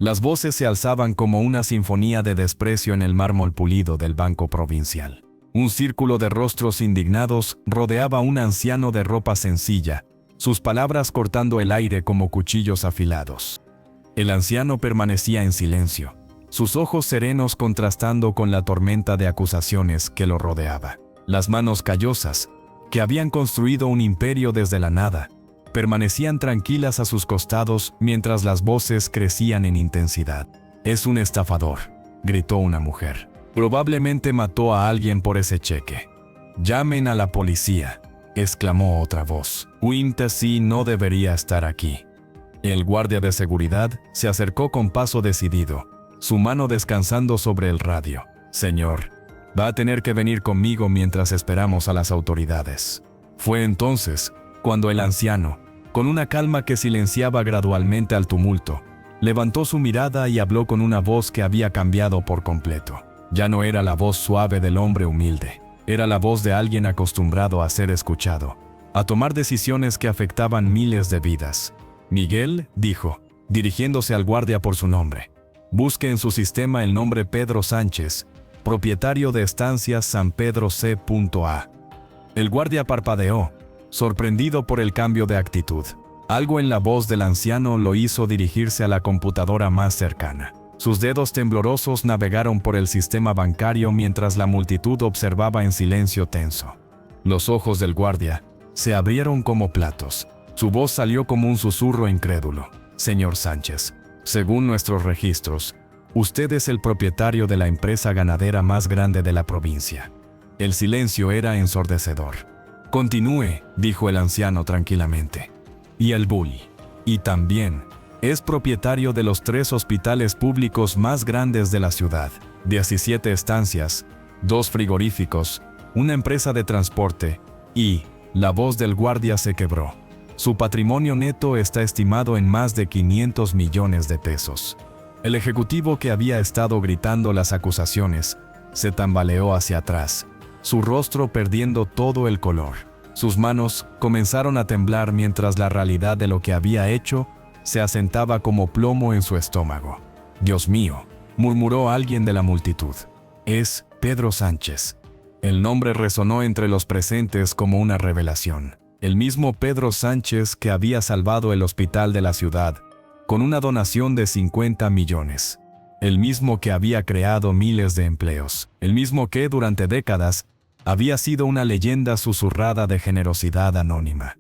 Las voces se alzaban como una sinfonía de desprecio en el mármol pulido del banco provincial. Un círculo de rostros indignados rodeaba a un anciano de ropa sencilla, sus palabras cortando el aire como cuchillos afilados. El anciano permanecía en silencio, sus ojos serenos contrastando con la tormenta de acusaciones que lo rodeaba. Las manos callosas, que habían construido un imperio desde la nada, permanecían tranquilas a sus costados mientras las voces crecían en intensidad. «Es un estafador», gritó una mujer. «Probablemente mató a alguien por ese cheque». «Llamen a la policía», exclamó otra voz. «Wintesey no debería estar aquí». El guardia de seguridad se acercó con paso decidido, su mano descansando sobre el radio. «Señor, va a tener que venir conmigo mientras esperamos a las autoridades». Fue entonces cuando el anciano, con una calma que silenciaba gradualmente al tumulto, levantó su mirada y habló con una voz que había cambiado por completo. Ya no era la voz suave del hombre humilde, era la voz de alguien acostumbrado a ser escuchado, a tomar decisiones que afectaban miles de vidas. «Miguel», dijo, dirigiéndose al guardia por su nombre, «busque en su sistema el nombre Pedro Sánchez, propietario de Estancias San Pedro C.A». El guardia parpadeó, sorprendido por el cambio de actitud. Algo en la voz del anciano lo hizo dirigirse a la computadora más cercana. Sus dedos temblorosos navegaron por el sistema bancario mientras la multitud observaba en silencio tenso. Los ojos del guardia se abrieron como platos. Su voz salió como un susurro incrédulo. «Señor Sánchez, según nuestros registros, usted es el propietario de la empresa ganadera más grande de la provincia». El silencio era ensordecedor. «Continúe», dijo el anciano tranquilamente. «Y el bully. Y también es propietario de los 3 hospitales públicos más grandes de la ciudad, 17 estancias, 2 frigoríficos, una empresa de transporte y...». La voz del guardia se quebró. Su patrimonio neto está estimado en más de 500 millones de pesos. El ejecutivo que había estado gritando las acusaciones se tambaleó hacia atrás, su rostro perdiendo todo el color. Sus manos comenzaron a temblar mientras la realidad de lo que había hecho se asentaba como plomo en su estómago. «Dios mío», murmuró alguien de la multitud. «Es Pedro Sánchez». El nombre resonó entre los presentes como una revelación. El mismo Pedro Sánchez que había salvado el hospital de la ciudad con una donación de 50 millones. El mismo que había creado miles de empleos. El mismo que, durante décadas, había sido una leyenda susurrada de generosidad anónima.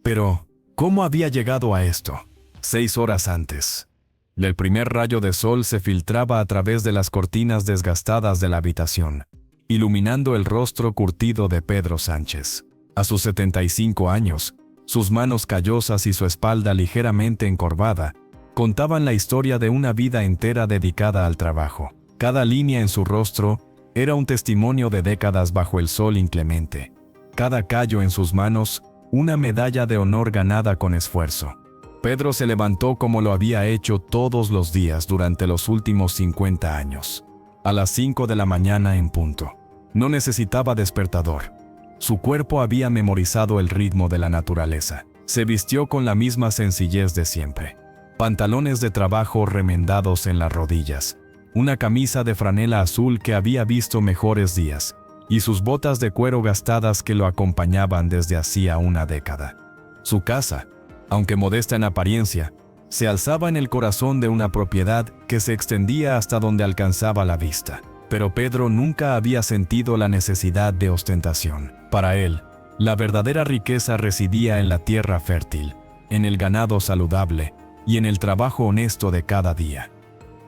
Pero, ¿cómo había llegado a esto? 6 horas antes. El primer rayo de sol se filtraba a través de las cortinas desgastadas de la habitación, iluminando el rostro curtido de Pedro Sánchez. A sus 75 años, sus manos callosas y su espalda ligeramente encorvada contaban la historia de una vida entera dedicada al trabajo. Cada línea en su rostro era un testimonio de décadas bajo el sol inclemente. Cada callo en sus manos, una medalla de honor ganada con esfuerzo. Pedro se levantó como lo había hecho todos los días durante los últimos 50 años. A las 5 de la mañana en punto. No necesitaba despertador. Su cuerpo había memorizado el ritmo de la naturaleza. Se vistió con la misma sencillez de siempre. Pantalones de trabajo remendados en las rodillas, una camisa de franela azul que había visto mejores días, y sus botas de cuero gastadas que lo acompañaban desde hacía una década. Su casa, aunque modesta en apariencia, se alzaba en el corazón de una propiedad que se extendía hasta donde alcanzaba la vista. Pero Pedro nunca había sentido la necesidad de ostentación. Para él, la verdadera riqueza residía en la tierra fértil, en el ganado saludable y en el trabajo honesto de cada día.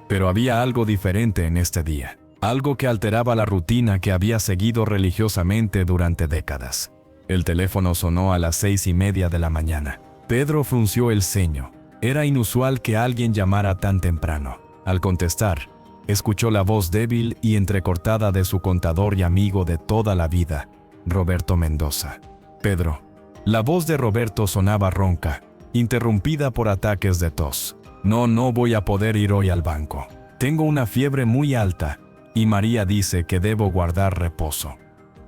Pero había algo diferente en este día, algo que alteraba la rutina que había seguido religiosamente durante décadas. El teléfono sonó a las 6:30 de la mañana. Pedro frunció el ceño. Era inusual que alguien llamara tan temprano. Al contestar, escuchó la voz débil y entrecortada de su contador y amigo de toda la vida, Roberto Mendoza. «Pedro». La voz de Roberto sonaba ronca, interrumpida por ataques de tos. No voy a poder ir hoy al banco. Tengo una fiebre muy alta y María dice que debo guardar reposo».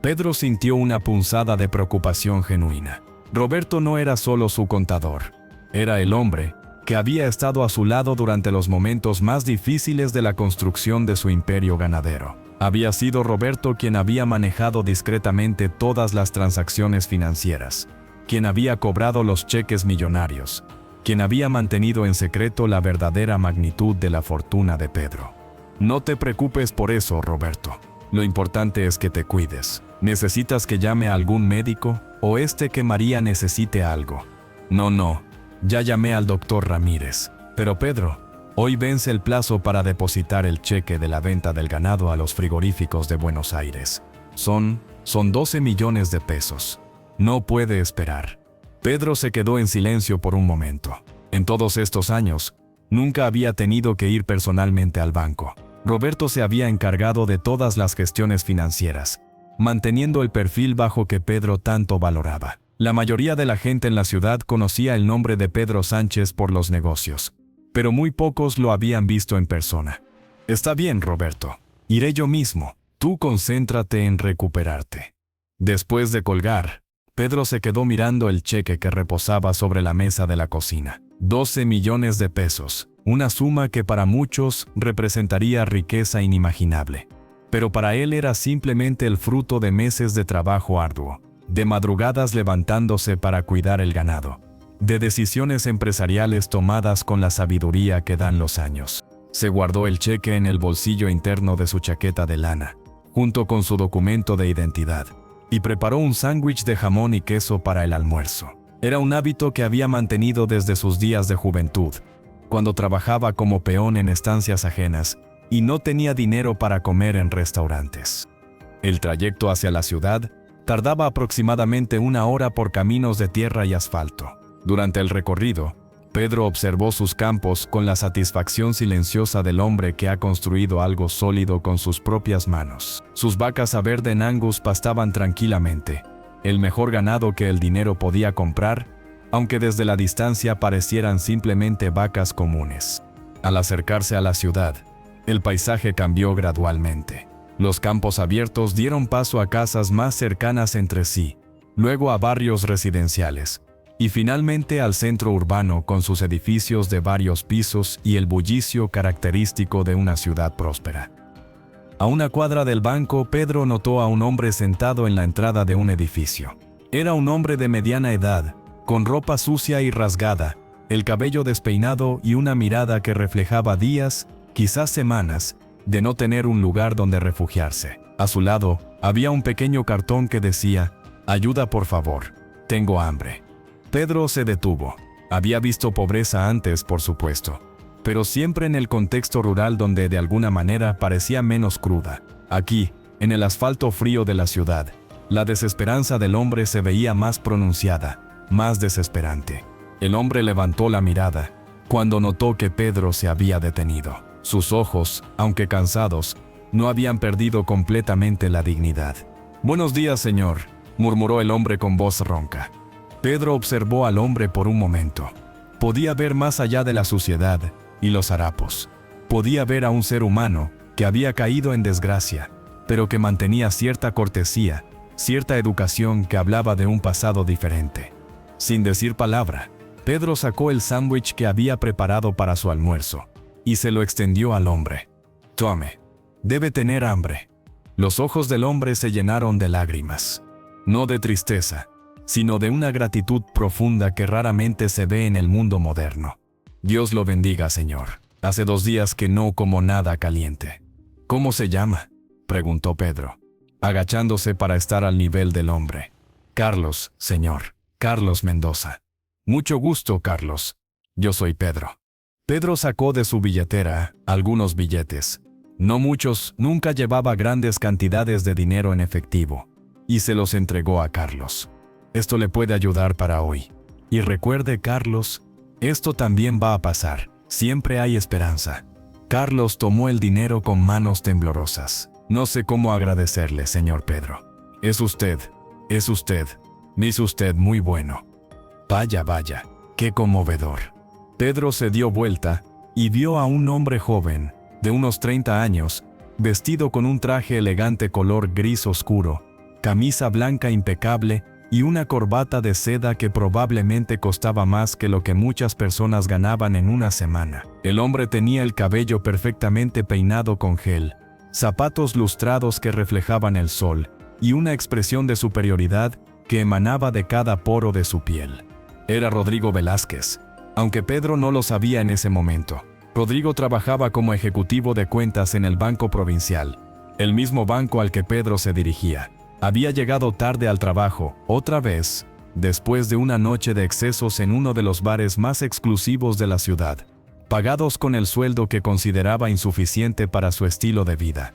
Pedro sintió una punzada de preocupación genuina. Roberto no era solo su contador. Era el hombre que había estado a su lado durante los momentos más difíciles de la construcción de su imperio ganadero. Había sido Roberto quien había manejado discretamente todas las transacciones financieras, quien había cobrado los cheques millonarios, quien había mantenido en secreto la verdadera magnitud de la fortuna de Pedro. No te preocupes por eso, Roberto. Lo importante es que te cuides. ¿Necesitas que llame a algún médico? ¿O que María necesite algo? No. Ya llamé al doctor Ramírez. Pero Pedro, hoy vence el plazo para depositar el cheque de la venta del ganado a los frigoríficos de Buenos Aires. Son 12 millones de pesos. No puede esperar. Pedro se quedó en silencio por un momento. En todos estos años, nunca había tenido que ir personalmente al banco. Roberto se había encargado de todas las gestiones financieras, manteniendo el perfil bajo que Pedro tanto valoraba. La mayoría de la gente en la ciudad conocía el nombre de Pedro Sánchez por los negocios, pero muy pocos lo habían visto en persona. Está bien, Roberto. Iré yo mismo. Tú concéntrate en recuperarte. Después de colgar, Pedro se quedó mirando el cheque que reposaba sobre la mesa de la cocina. 12 millones de pesos, una suma que para muchos representaría riqueza inimaginable. Pero para él era simplemente el fruto de meses de trabajo arduo, de madrugadas levantándose para cuidar el ganado, de decisiones empresariales tomadas con la sabiduría que dan los años. Se guardó el cheque en el bolsillo interno de su chaqueta de lana, junto con su documento de identidad, y preparó un sándwich de jamón y queso para el almuerzo. Era un hábito que había mantenido desde sus días de juventud, cuando trabajaba como peón en estancias ajenas y no tenía dinero para comer en restaurantes. El trayecto hacia la ciudad tardaba aproximadamente 1 hora por caminos de tierra y asfalto. Durante el recorrido, Pedro observó sus campos con la satisfacción silenciosa del hombre que ha construido algo sólido con sus propias manos. Sus vacas a verde en Angus pastaban tranquilamente, el mejor ganado que el dinero podía comprar, aunque desde la distancia parecieran simplemente vacas comunes. Al acercarse a la ciudad, el paisaje cambió gradualmente. Los campos abiertos dieron paso a casas más cercanas entre sí, luego a barrios residenciales, y finalmente al centro urbano con sus edificios de varios pisos y el bullicio característico de una ciudad próspera. A 1 cuadra del banco, Pedro notó a un hombre sentado en la entrada de un edificio. Era un hombre de mediana edad, con ropa sucia y rasgada, el cabello despeinado y una mirada que reflejaba días, quizás semanas, de no tener un lugar donde refugiarse. A su lado, había un pequeño cartón que decía: «Ayuda por favor, tengo hambre». Pedro se detuvo. Había visto pobreza antes, por supuesto, pero siempre en el contexto rural donde de alguna manera parecía menos cruda. Aquí, en el asfalto frío de la ciudad, la desesperanza del hombre se veía más pronunciada, más desesperante. El hombre levantó la mirada cuando notó que Pedro se había detenido. Sus ojos, aunque cansados, no habían perdido completamente la dignidad. «Buenos días, señor», murmuró el hombre con voz ronca. Pedro observó al hombre por un momento. Podía ver más allá de la suciedad y los harapos. Podía ver a un ser humano que había caído en desgracia, pero que mantenía cierta cortesía, cierta educación que hablaba de un pasado diferente. Sin decir palabra, Pedro sacó el sándwich que había preparado para su almuerzo y se lo extendió al hombre. «Tome. Debe tener hambre». Los ojos del hombre se llenaron de lágrimas. No de tristeza, sino de una gratitud profunda que raramente se ve en el mundo moderno. «Dios lo bendiga, señor. Hace 2 días que no como nada caliente». «¿Cómo se llama?», preguntó Pedro, agachándose para estar al nivel del hombre. «Carlos, señor. Carlos Mendoza». «Mucho gusto, Carlos. Yo soy Pedro». Pedro sacó de su billetera algunos billetes. No muchos, nunca llevaba grandes cantidades de dinero en efectivo, y se los entregó a Carlos. «Esto le puede ayudar para hoy. Y recuerde, Carlos, esto también va a pasar. Siempre hay esperanza». Carlos tomó el dinero con manos temblorosas. «No sé cómo agradecerle, señor Pedro. Es usted, es usted muy bueno». Vaya, qué conmovedor». Pedro se dio vuelta y vio a un hombre joven, de unos 30 años, vestido con un traje elegante color gris oscuro, camisa blanca impecable y una corbata de seda que probablemente costaba más que lo que muchas personas ganaban en una semana. El hombre tenía el cabello perfectamente peinado con gel, zapatos lustrados que reflejaban el sol, y una expresión de superioridad que emanaba de cada poro de su piel. Era Rodrigo Velázquez, aunque Pedro no lo sabía en ese momento. Rodrigo trabajaba como ejecutivo de cuentas en el Banco Provincial, el mismo banco al que Pedro se dirigía. Había llegado tarde al trabajo, otra vez, después de una noche de excesos en uno de los bares más exclusivos de la ciudad, pagados con el sueldo que consideraba insuficiente para su estilo de vida.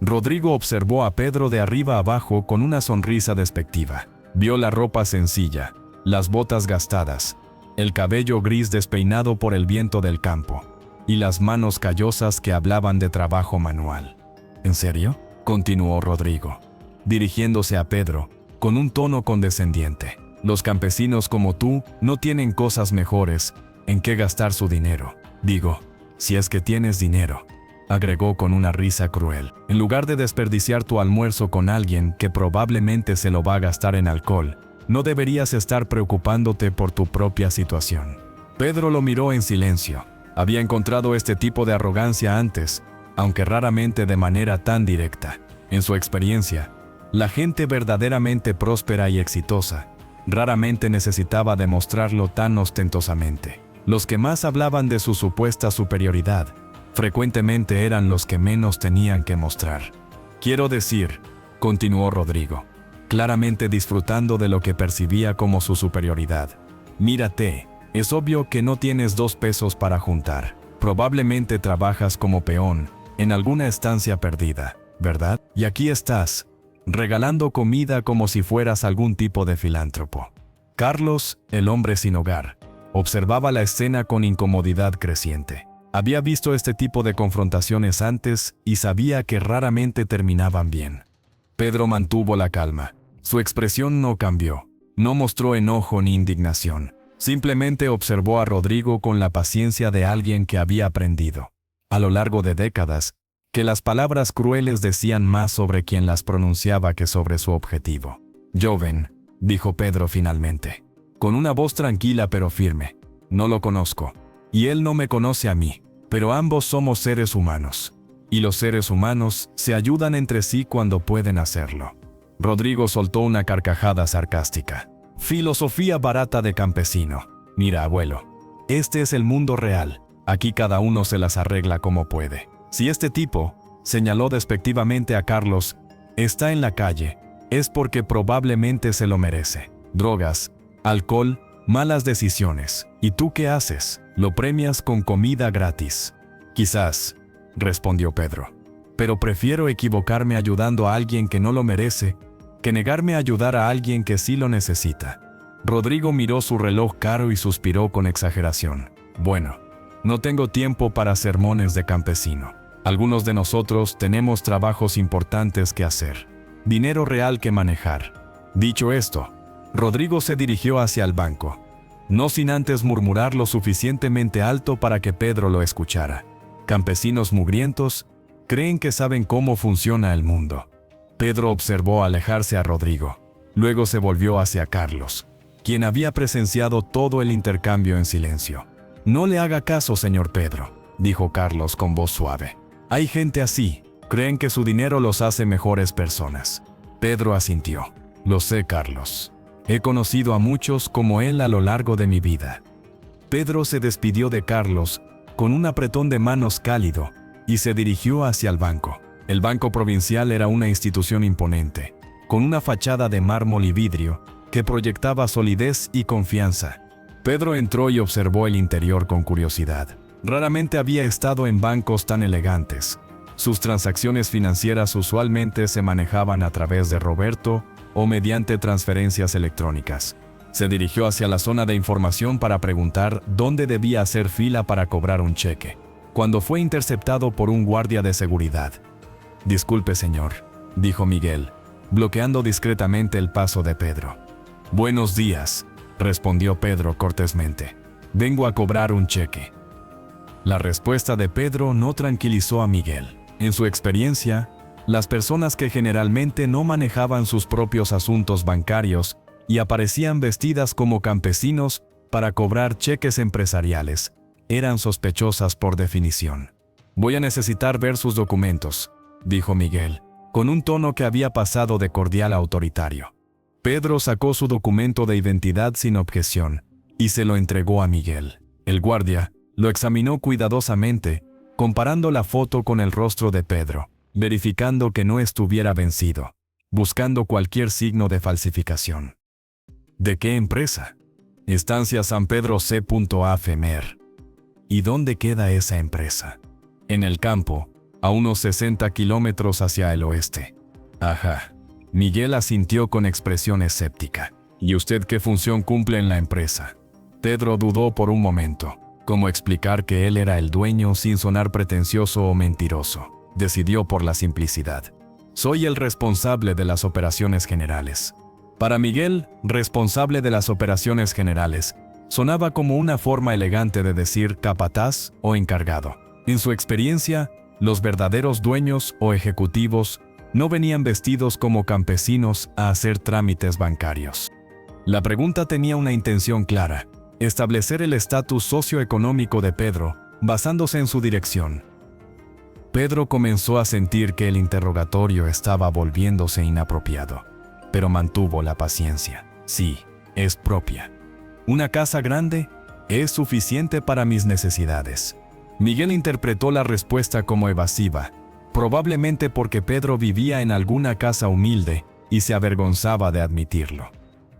Rodrigo observó a Pedro de arriba abajo con una sonrisa despectiva. Vio la ropa sencilla, las botas gastadas, el cabello gris despeinado por el viento del campo, y las manos callosas que hablaban de trabajo manual. ¿En serio?, continuó Rodrigo, dirigiéndose a Pedro, con un tono condescendiente. Los campesinos como tú no tienen cosas mejores en qué gastar su dinero. Digo, si es que tienes dinero, agregó con una risa cruel. En lugar de desperdiciar tu almuerzo con alguien que probablemente se lo va a gastar en alcohol, no deberías estar preocupándote por tu propia situación. Pedro lo miró en silencio. Había encontrado este tipo de arrogancia antes, aunque raramente de manera tan directa. En su experiencia, la gente verdaderamente próspera y exitosa raramente necesitaba demostrarlo tan ostentosamente. Los que más hablaban de su supuesta superioridad frecuentemente eran los que menos tenían que mostrar. Quiero decir, continuó Rodrigo, claramente disfrutando de lo que percibía como su superioridad. Mírate, es obvio que no tienes 2 pesos para juntar. Probablemente trabajas como peón en alguna estancia perdida, ¿verdad? Y aquí estás, regalando comida como si fueras algún tipo de filántropo. Carlos, el hombre sin hogar, observaba la escena con incomodidad creciente. Había visto este tipo de confrontaciones antes y sabía que raramente terminaban bien. Pedro mantuvo la calma. Su expresión no cambió. No mostró enojo ni indignación. Simplemente observó a Rodrigo con la paciencia de alguien que había aprendido, a lo largo de décadas, que las palabras crueles decían más sobre quien las pronunciaba que sobre su objetivo. «Joven», dijo Pedro finalmente, con una voz tranquila pero firme. «No lo conozco, y él no me conoce a mí, pero ambos somos seres humanos, y los seres humanos se ayudan entre sí cuando pueden hacerlo». Rodrigo soltó una carcajada sarcástica. «Filosofía barata de campesino. Mira, abuelo, este es el mundo real. Aquí cada uno se las arregla como puede. Si este tipo», señaló despectivamente a Carlos, «está en la calle, es porque probablemente se lo merece. Drogas, alcohol, malas decisiones. ¿Y tú qué haces? Lo premias con comida gratis». «Quizás», respondió Pedro, «pero prefiero equivocarme ayudando a alguien que no lo merece que negarme a ayudar a alguien que sí lo necesita». Rodrigo miró su reloj caro y suspiró con exageración. «Bueno, no tengo tiempo para sermones de campesino. Algunos de nosotros tenemos trabajos importantes que hacer, dinero real que manejar». Dicho esto, Rodrigo se dirigió hacia el banco, no sin antes murmurar lo suficientemente alto para que Pedro lo escuchara. «Campesinos mugrientos creen que saben cómo funciona el mundo». Pedro observó alejarse a Rodrigo. Luego se volvió hacia Carlos, quien había presenciado todo el intercambio en silencio. «No le haga caso, señor Pedro», dijo Carlos con voz suave. «Hay gente así, creen que su dinero los hace mejores personas». Pedro asintió. «Lo sé, Carlos. He conocido a muchos como él a lo largo de mi vida». Pedro se despidió de Carlos con un apretón de manos cálido y se dirigió hacia el banco. El Banco Provincial era una institución imponente, con una fachada de mármol y vidrio que proyectaba solidez y confianza. Pedro entró y observó el interior con curiosidad. Raramente había estado en bancos tan elegantes. Sus transacciones financieras usualmente se manejaban a través de Roberto o mediante transferencias electrónicas. Se dirigió hacia la zona de información para preguntar dónde debía hacer fila para cobrar un cheque, cuando fue interceptado por un guardia de seguridad. «Disculpe, señor», dijo Miguel, bloqueando discretamente el paso de Pedro. «Buenos días», respondió Pedro cortésmente. «Vengo a cobrar un cheque». La respuesta de Pedro no tranquilizó a Miguel. En su experiencia, las personas que generalmente no manejaban sus propios asuntos bancarios y aparecían vestidas como campesinos para cobrar cheques empresariales. Eran sospechosas por definición. «Voy a necesitar ver sus documentos», dijo Miguel, con un tono que había pasado de cordial a autoritario. Pedro sacó su documento de identidad sin objeción y se lo entregó a Miguel. El guardia lo examinó cuidadosamente, comparando la foto con el rostro de Pedro, verificando que no estuviera vencido, buscando cualquier signo de falsificación. ¿De qué empresa? Estancia San Pedro C.A. Femer. ¿Y dónde queda esa empresa? En el campo, a unos 60 kilómetros hacia el oeste. Ajá. Miguel asintió con expresión escéptica. ¿Y usted qué función cumple en la empresa? Pedro dudó por un momento. ¿Cómo explicar que él era el dueño sin sonar pretencioso o mentiroso? Decidió por la simplicidad. Soy el responsable de las operaciones generales. Para Miguel, responsable de las operaciones generales, sonaba como una forma elegante de decir capataz o encargado. En su experiencia, los verdaderos dueños o ejecutivos no venían vestidos como campesinos a hacer trámites bancarios. La pregunta tenía una intención clara: establecer el estatus socioeconómico de Pedro, basándose en su dirección. Pedro comenzó a sentir que el interrogatorio estaba volviéndose inapropiado, pero mantuvo la paciencia. Sí, es propia. Una casa grande es suficiente para mis necesidades. Miguel interpretó la respuesta como evasiva, probablemente porque Pedro vivía en alguna casa humilde y se avergonzaba de admitirlo.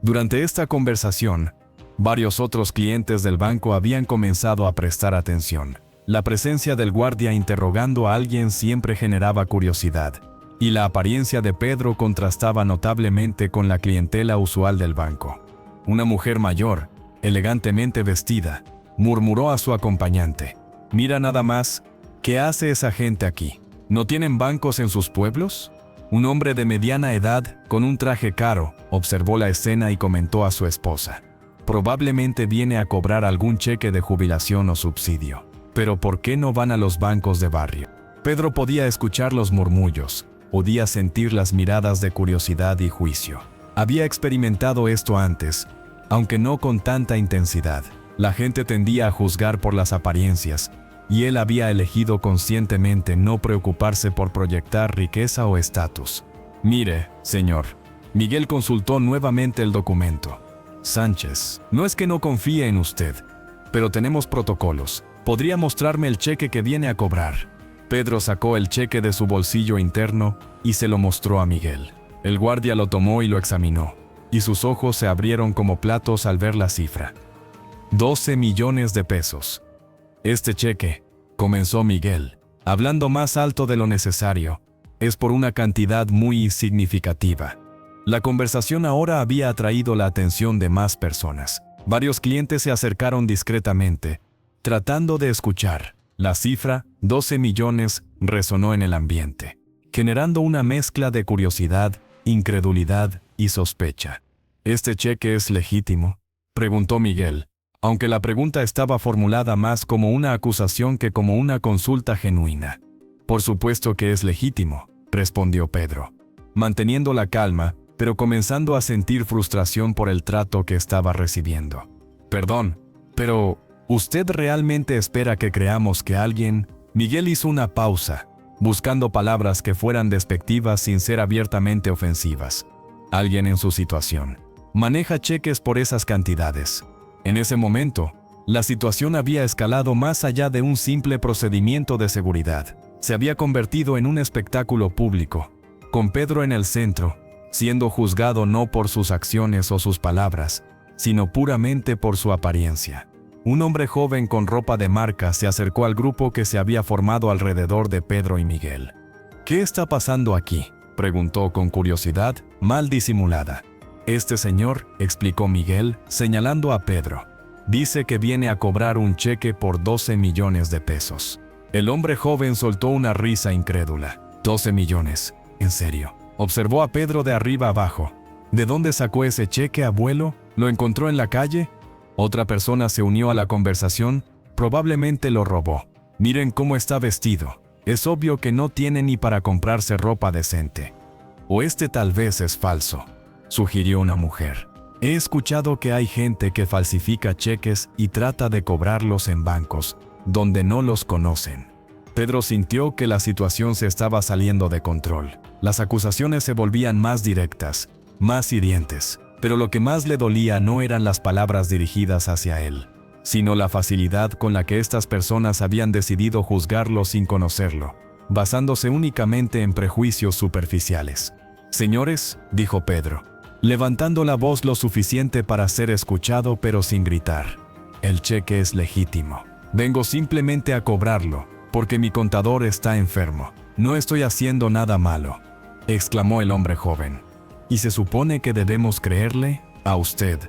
Durante esta conversación, varios otros clientes del banco habían comenzado a prestar atención. La presencia del guardia interrogando a alguien siempre generaba curiosidad, y la apariencia de Pedro contrastaba notablemente con la clientela usual del banco. Una mujer mayor, elegantemente vestida, murmuró a su acompañante: «Mira nada más, ¿qué hace esa gente aquí? ¿No tienen bancos en sus pueblos?». Un hombre de mediana edad, con un traje caro, observó la escena y comentó a su esposa: «Probablemente viene a cobrar algún cheque de jubilación o subsidio. Pero ¿por qué no van a los bancos de barrio?». Pedro podía escuchar los murmullos, podía sentir las miradas de curiosidad y juicio. Había experimentado esto antes, aunque no con tanta intensidad. La gente tendía a juzgar por las apariencias, y él había elegido conscientemente no preocuparse por proyectar riqueza o estatus. «Mire, señor». Miguel consultó nuevamente el documento. «Sánchez, no es que no confíe en usted, pero tenemos protocolos. ¿Podría mostrarme el cheque que viene a cobrar?». Pedro sacó el cheque de su bolsillo interno y se lo mostró a Miguel. El guardia lo tomó y lo examinó, y sus ojos se abrieron como platos al ver la cifra. 12 millones de pesos. «Este cheque», comenzó Miguel, hablando más alto de lo necesario, «es por una cantidad muy significativa». La conversación ahora había atraído la atención de más personas. Varios clientes se acercaron discretamente, tratando de escuchar. La cifra, 12 millones, resonó en el ambiente, generando una mezcla de curiosidad, incredulidad y sospecha. «¿Este cheque es legítimo?», preguntó Miguel, aunque la pregunta estaba formulada más como una acusación que como una consulta genuina. «Por supuesto que es legítimo», respondió Pedro, manteniendo la calma, pero comenzando a sentir frustración por el trato que estaba recibiendo. «Perdón, pero ¿usted realmente espera que creamos que alguien…?». Miguel hizo una pausa, buscando palabras que fueran despectivas sin ser abiertamente ofensivas. «Alguien en su situación maneja cheques por esas cantidades». En ese momento, la situación había escalado más allá de un simple procedimiento de seguridad. Se había convertido en un espectáculo público, con Pedro en el centro, siendo juzgado no por sus acciones o sus palabras, sino puramente por su apariencia. Un hombre joven con ropa de marca se acercó al grupo que se había formado alrededor de Pedro y Miguel. «¿Qué está pasando aquí?», preguntó con curiosidad, mal disimulada. «Este señor», explicó Miguel, señalando a Pedro, «dice que viene a cobrar un cheque por 12 millones de pesos». El hombre joven soltó una risa incrédula. «¿12 millones? ¿En serio?». Observó a Pedro de arriba abajo. «¿De dónde sacó ese cheque, abuelo? ¿Lo encontró en la calle?». Otra persona se unió a la conversación. «Probablemente lo robó. Miren cómo está vestido. Es obvio que no tiene ni para comprarse ropa decente». «O este tal vez es falso», sugirió una mujer. He escuchado que hay gente que falsifica cheques y trata de cobrarlos en bancos, donde no los conocen. Pedro sintió que la situación se estaba saliendo de control. Las acusaciones se volvían más directas, más hirientes, pero lo que más le dolía no eran las palabras dirigidas hacia él, sino la facilidad con la que estas personas habían decidido juzgarlo sin conocerlo, basándose únicamente en prejuicios superficiales. «Señores», dijo Pedro, levantando la voz lo suficiente para ser escuchado pero sin gritar, «el cheque es legítimo. Vengo simplemente a cobrarlo, porque mi contador está enfermo. No estoy haciendo nada malo», exclamó el hombre joven. «¿Y se supone que debemos creerle? A usted».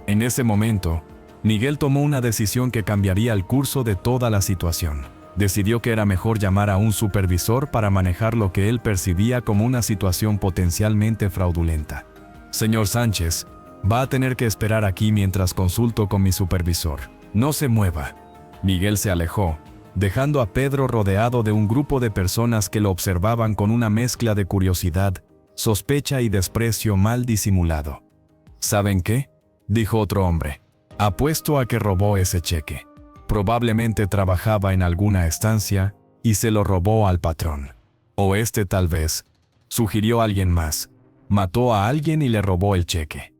En ese momento, Miguel tomó una decisión que cambiaría el curso de toda la situación. Decidió que era mejor llamar a un supervisor para manejar lo que él percibía como una situación potencialmente fraudulenta. «Señor Sánchez, va a tener que esperar aquí mientras consulto con mi supervisor. No se mueva». Miguel se alejó, dejando a Pedro rodeado de un grupo de personas que lo observaban con una mezcla de curiosidad, sospecha y desprecio mal disimulado. «¿Saben qué?», dijo otro hombre. «Apuesto a que robó ese cheque. Probablemente trabajaba en alguna estancia y se lo robó al patrón. O tal vez, sugirió alguien más, mató a alguien y le robó el cheque».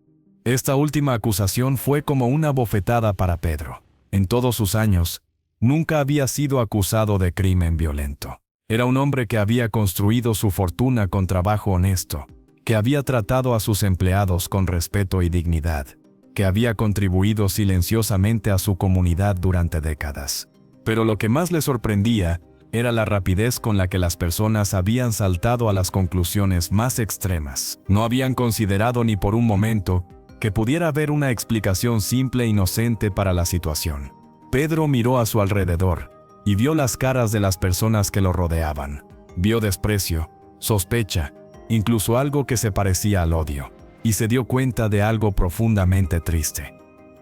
Esta última acusación fue como una bofetada para Pedro. En todos sus años, nunca había sido acusado de crimen violento. Era un hombre que había construido su fortuna con trabajo honesto, que había tratado a sus empleados con respeto y dignidad, que había contribuido silenciosamente a su comunidad durante décadas. Pero lo que más le sorprendía era la rapidez con la que las personas habían saltado a las conclusiones más extremas. No habían considerado ni por un momento que pudiera haber una explicación simple e inocente para la situación. Pedro miró a su alrededor y vio las caras de las personas que lo rodeaban. Vio desprecio, sospecha, incluso algo que se parecía al odio, y se dio cuenta de algo profundamente triste.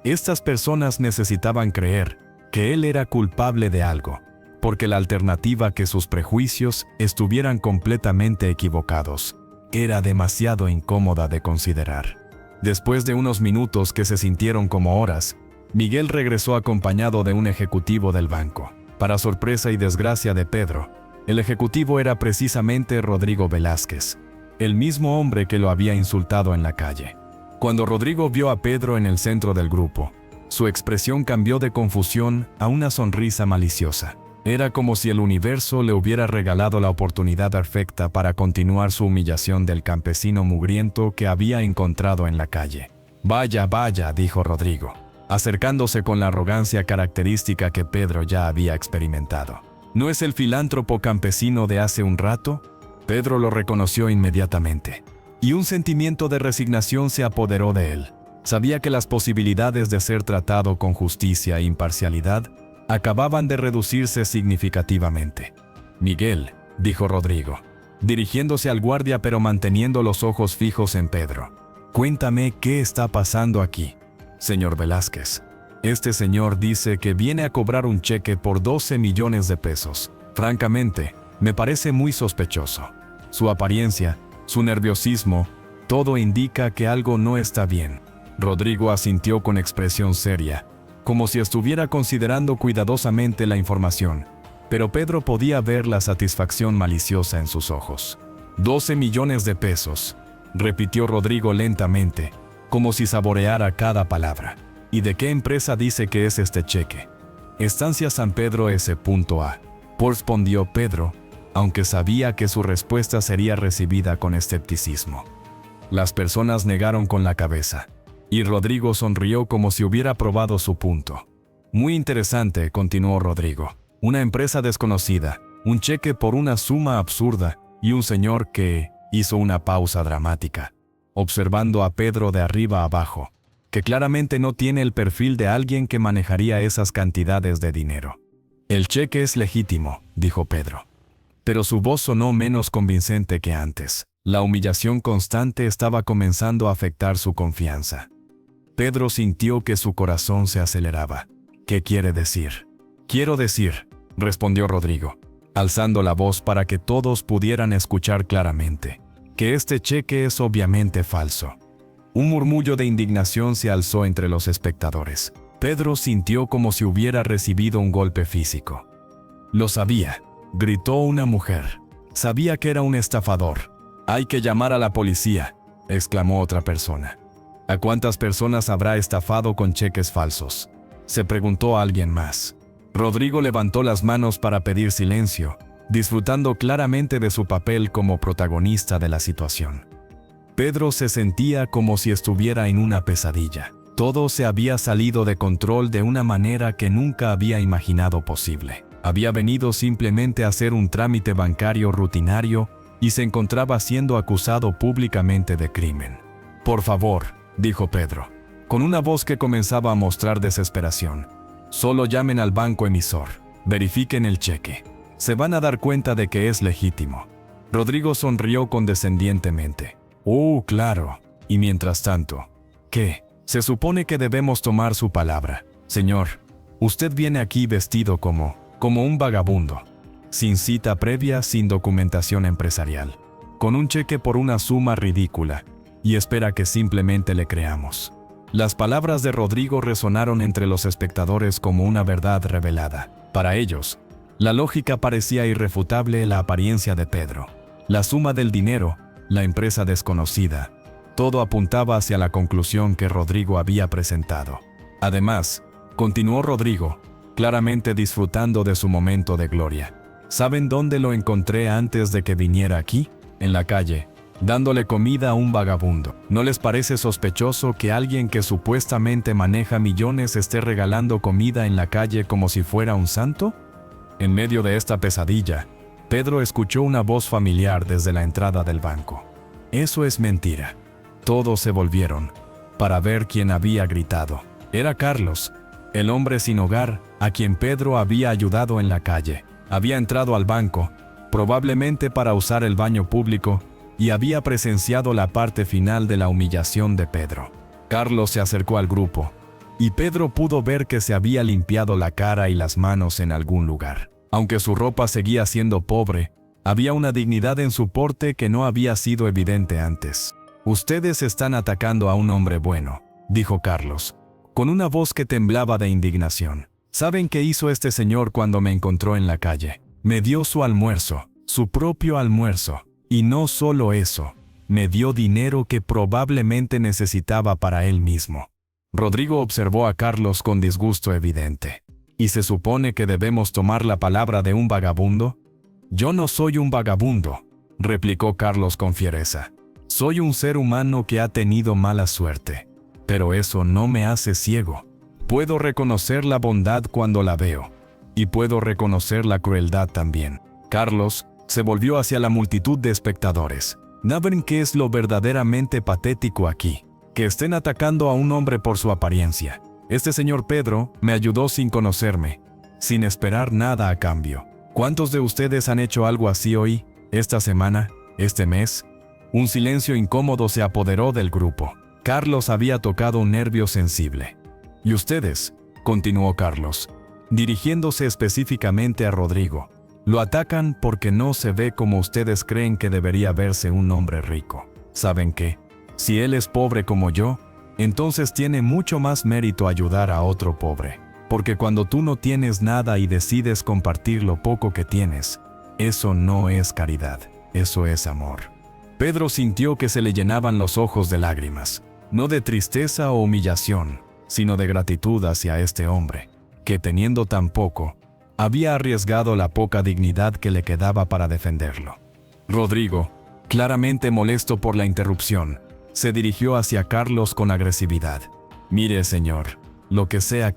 Estas personas necesitaban creer que él era culpable de algo, porque la alternativa que sus prejuicios estuvieran completamente equivocados era demasiado incómoda de considerar. Después de unos minutos que se sintieron como horas, Miguel regresó acompañado de un ejecutivo del banco. Para sorpresa y desgracia de Pedro, el ejecutivo era precisamente Rodrigo Velázquez, el mismo hombre que lo había insultado en la calle. Cuando Rodrigo vio a Pedro en el centro del grupo, su expresión cambió de confusión a una sonrisa maliciosa. Era como si el universo le hubiera regalado la oportunidad perfecta para continuar su humillación del campesino mugriento que había encontrado en la calle. «Vaya, vaya», dijo Rodrigo, acercándose con la arrogancia característica que Pedro ya había experimentado. «¿No es el filántropo campesino de hace un rato?». Pedro lo reconoció inmediatamente, y un sentimiento de resignación se apoderó de él. Sabía que las posibilidades de ser tratado con justicia e imparcialidad acababan de reducirse significativamente. «Miguel», dijo Rodrigo, dirigiéndose al guardia pero manteniendo los ojos fijos en Pedro, «cuéntame qué está pasando aquí». «Señor Velázquez, este señor dice que viene a cobrar un cheque por 12 millones de pesos. Francamente, me parece muy sospechoso. Su apariencia, su nerviosismo, todo indica que algo no está bien». Rodrigo asintió con expresión seria, como si estuviera considerando cuidadosamente la información, pero Pedro podía ver la satisfacción maliciosa en sus ojos. «12 millones de pesos», repitió Rodrigo lentamente, como si saboreara cada palabra. «¿Y de qué empresa dice que es este cheque?». «Estancia San Pedro S.A», respondió Pedro, aunque sabía que su respuesta sería recibida con escepticismo. Las personas negaron con la cabeza, y Rodrigo sonrió como si hubiera probado su punto. «Muy interesante», continuó Rodrigo. «Una empresa desconocida, un cheque por una suma absurda, y un señor que…». Hizo una pausa dramática, observando a Pedro de arriba abajo, que claramente no tiene el perfil de alguien que manejaría esas cantidades de dinero. «El cheque es legítimo», dijo Pedro. Pero su voz sonó menos convincente que antes. La humillación constante estaba comenzando a afectar su confianza. Pedro sintió que su corazón se aceleraba. «¿Qué quiere decir?». «Quiero decir», respondió Rodrigo, alzando la voz para que todos pudieran escuchar claramente, «que este cheque es obviamente falso». Un murmullo de indignación se alzó entre los espectadores. Pedro sintió como si hubiera recibido un golpe físico. «Lo sabía», gritó una mujer. «Sabía que era un estafador». «Hay que llamar a la policía», exclamó otra persona. «¿A cuántas personas habrá estafado con cheques falsos?», se preguntó alguien más. Rodrigo levantó las manos para pedir silencio, disfrutando claramente de su papel como protagonista de la situación. Pedro se sentía como si estuviera en una pesadilla. Todo se había salido de control de una manera que nunca había imaginado posible. Había venido simplemente a hacer un trámite bancario rutinario y se encontraba siendo acusado públicamente de crimen. «Por favor», dijo Pedro, con una voz que comenzaba a mostrar desesperación, «solo llamen al banco emisor, verifiquen el cheque. Se van a dar cuenta de que es legítimo». Rodrigo sonrió condescendientemente. «Oh, claro. Y mientras tanto, ¿qué? Se supone que debemos tomar su palabra. Señor, usted viene aquí vestido como un vagabundo, sin cita previa, sin documentación empresarial, con un cheque por una suma ridícula, y espera que simplemente le creamos». Las palabras de Rodrigo resonaron entre los espectadores como una verdad revelada. Para ellos, la lógica parecía irrefutable, la apariencia de Pedro, la suma del dinero, la empresa desconocida. Todo apuntaba hacia la conclusión que Rodrigo había presentado. Además, continuó Rodrigo, claramente disfrutando de su momento de gloria. ¿Saben dónde lo encontré antes de que viniera aquí? En la calle, dándole comida a un vagabundo. ¿No les parece sospechoso que alguien que supuestamente maneja millones esté regalando comida en la calle como si fuera un santo? En medio de esta pesadilla, Pedro escuchó una voz familiar desde la entrada del banco. «Eso es mentira». Todos se volvieron para ver quién había gritado. Era Carlos, el hombre sin hogar, a quien Pedro había ayudado en la calle. Había entrado al banco, probablemente para usar el baño público, y había presenciado la parte final de la humillación de Pedro. Carlos se acercó al grupo, y Pedro pudo ver que se había limpiado la cara y las manos en algún lugar. Aunque su ropa seguía siendo pobre, había una dignidad en su porte que no había sido evidente antes. «Ustedes están atacando a un hombre bueno», dijo Carlos, con una voz que temblaba de indignación. «¿Saben qué hizo este señor cuando me encontró en la calle? Me dio su almuerzo, su propio almuerzo. Y no solo eso, me dio dinero que probablemente necesitaba para él mismo». Rodrigo observó a Carlos con disgusto evidente. «¿Y se supone que debemos tomar la palabra de un vagabundo?» «Yo no soy un vagabundo», replicó Carlos con fiereza. «Soy un ser humano que ha tenido mala suerte. Pero eso no me hace ciego. Puedo reconocer la bondad cuando la veo. Y puedo reconocer la crueldad también». Carlos se volvió hacia la multitud de espectadores. ¿Saben qué es lo verdaderamente patético aquí? Que estén atacando a un hombre por su apariencia. Este señor Pedro me ayudó sin conocerme, sin esperar nada a cambio. ¿Cuántos de ustedes han hecho algo así hoy, esta semana, este mes? Un silencio incómodo se apoderó del grupo. Carlos había tocado un nervio sensible. «¿Y ustedes?», continuó Carlos, dirigiéndose específicamente a Rodrigo. «Lo atacan porque no se ve como ustedes creen que debería verse un hombre rico. ¿Saben qué? Si él es pobre como yo, entonces tiene mucho más mérito ayudar a otro pobre. Porque cuando tú no tienes nada y decides compartir lo poco que tienes, eso no es caridad, eso es amor». Pedro sintió que se le llenaban los ojos de lágrimas, no de tristeza o humillación, sino de gratitud hacia este hombre, que teniendo tan poco, había arriesgado la poca dignidad que le quedaba para defenderlo. Rodrigo, claramente molesto por la interrupción, se dirigió hacia Carlos con agresividad. «Mire, señor, lo que sea,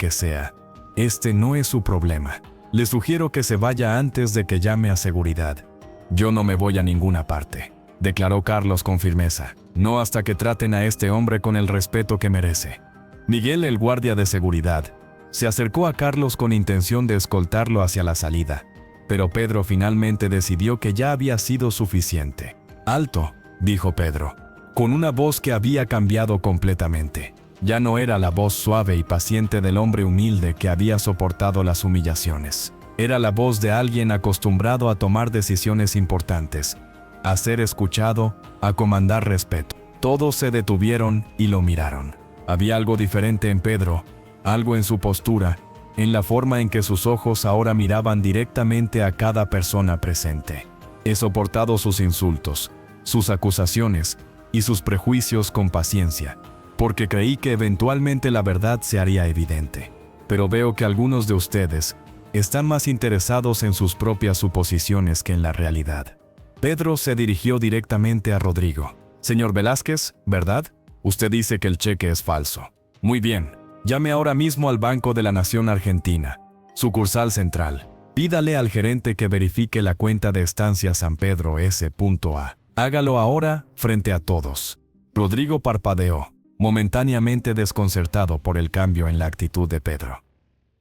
este no es su problema. Le sugiero que se vaya antes de que llame a seguridad». «Yo no me voy a ninguna parte», declaró Carlos con firmeza. «No hasta que traten a este hombre con el respeto que merece». Miguel, el guardia de seguridad, se acercó a Carlos con intención de escoltarlo hacia la salida, pero Pedro finalmente decidió que ya había sido suficiente. «Alto», dijo Pedro, con una voz que había cambiado completamente. Ya no era la voz suave y paciente del hombre humilde que había soportado las humillaciones. Era la voz de alguien acostumbrado a tomar decisiones importantes, a ser escuchado, a comandar respeto. Todos se detuvieron y lo miraron. Había algo diferente en Pedro, algo en su postura, en la forma en que sus ojos ahora miraban directamente a cada persona presente. He soportado sus insultos, sus acusaciones y sus prejuicios con paciencia, porque creí que eventualmente la verdad se haría evidente. Pero veo que algunos de ustedes están más interesados en sus propias suposiciones que en la realidad. Pedro se dirigió directamente a Rodrigo. Señor Velázquez, ¿verdad? Usted dice que el cheque es falso. Muy bien. Llame ahora mismo al Banco de la Nación Argentina, sucursal central. Pídale al gerente que verifique la cuenta de estancia San Pedro S.A. Hágalo ahora, frente a todos. Rodrigo parpadeó, momentáneamente desconcertado por el cambio en la actitud de Pedro.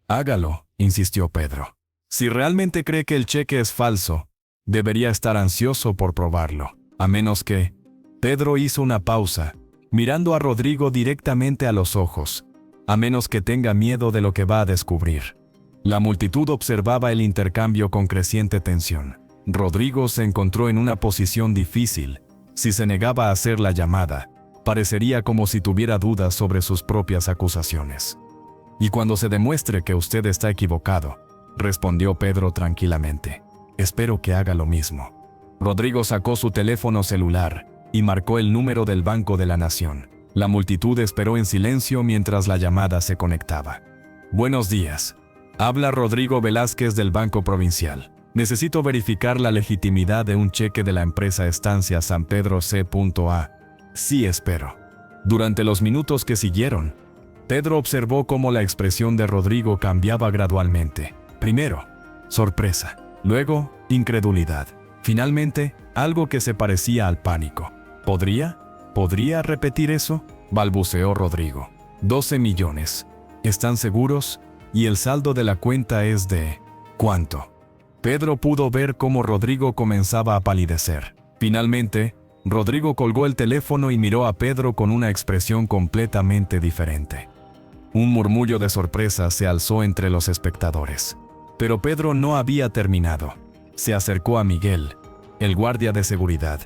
Hágalo, insistió Pedro. Si realmente cree que el cheque es falso, debería estar ansioso por probarlo, a menos que... Pedro hizo una pausa, mirando a Rodrigo directamente a los ojos, a menos que tenga miedo de lo que va a descubrir. La multitud observaba el intercambio con creciente tensión. Rodrigo se encontró en una posición difícil. Si se negaba a hacer la llamada, parecería como si tuviera dudas sobre sus propias acusaciones. Y cuando se demuestre que usted está equivocado, respondió Pedro tranquilamente. Espero que haga lo mismo. Rodrigo sacó su teléfono celular y marcó el número del Banco de la Nación. La multitud esperó en silencio mientras la llamada se conectaba. Buenos días. Habla Rodrigo Velázquez del Banco Provincial. Necesito verificar la legitimidad de un cheque de la empresa Estancia San Pedro C.A. Sí, espero. Durante los minutos que siguieron, Pedro observó cómo la expresión de Rodrigo cambiaba gradualmente. Primero, sorpresa. Luego, incredulidad. Finalmente, algo que se parecía al pánico. ¿Podría repetir eso? Balbuceó Rodrigo. 12 millones. ¿Están seguros? Y el saldo de la cuenta es de... ¿cuánto? Pedro pudo ver cómo Rodrigo comenzaba a palidecer. Finalmente, Rodrigo colgó el teléfono y miró a Pedro con una expresión completamente diferente. Un murmullo de sorpresa se alzó entre los espectadores. Pero Pedro no había terminado. Se acercó a Miguel, el guardia de seguridad.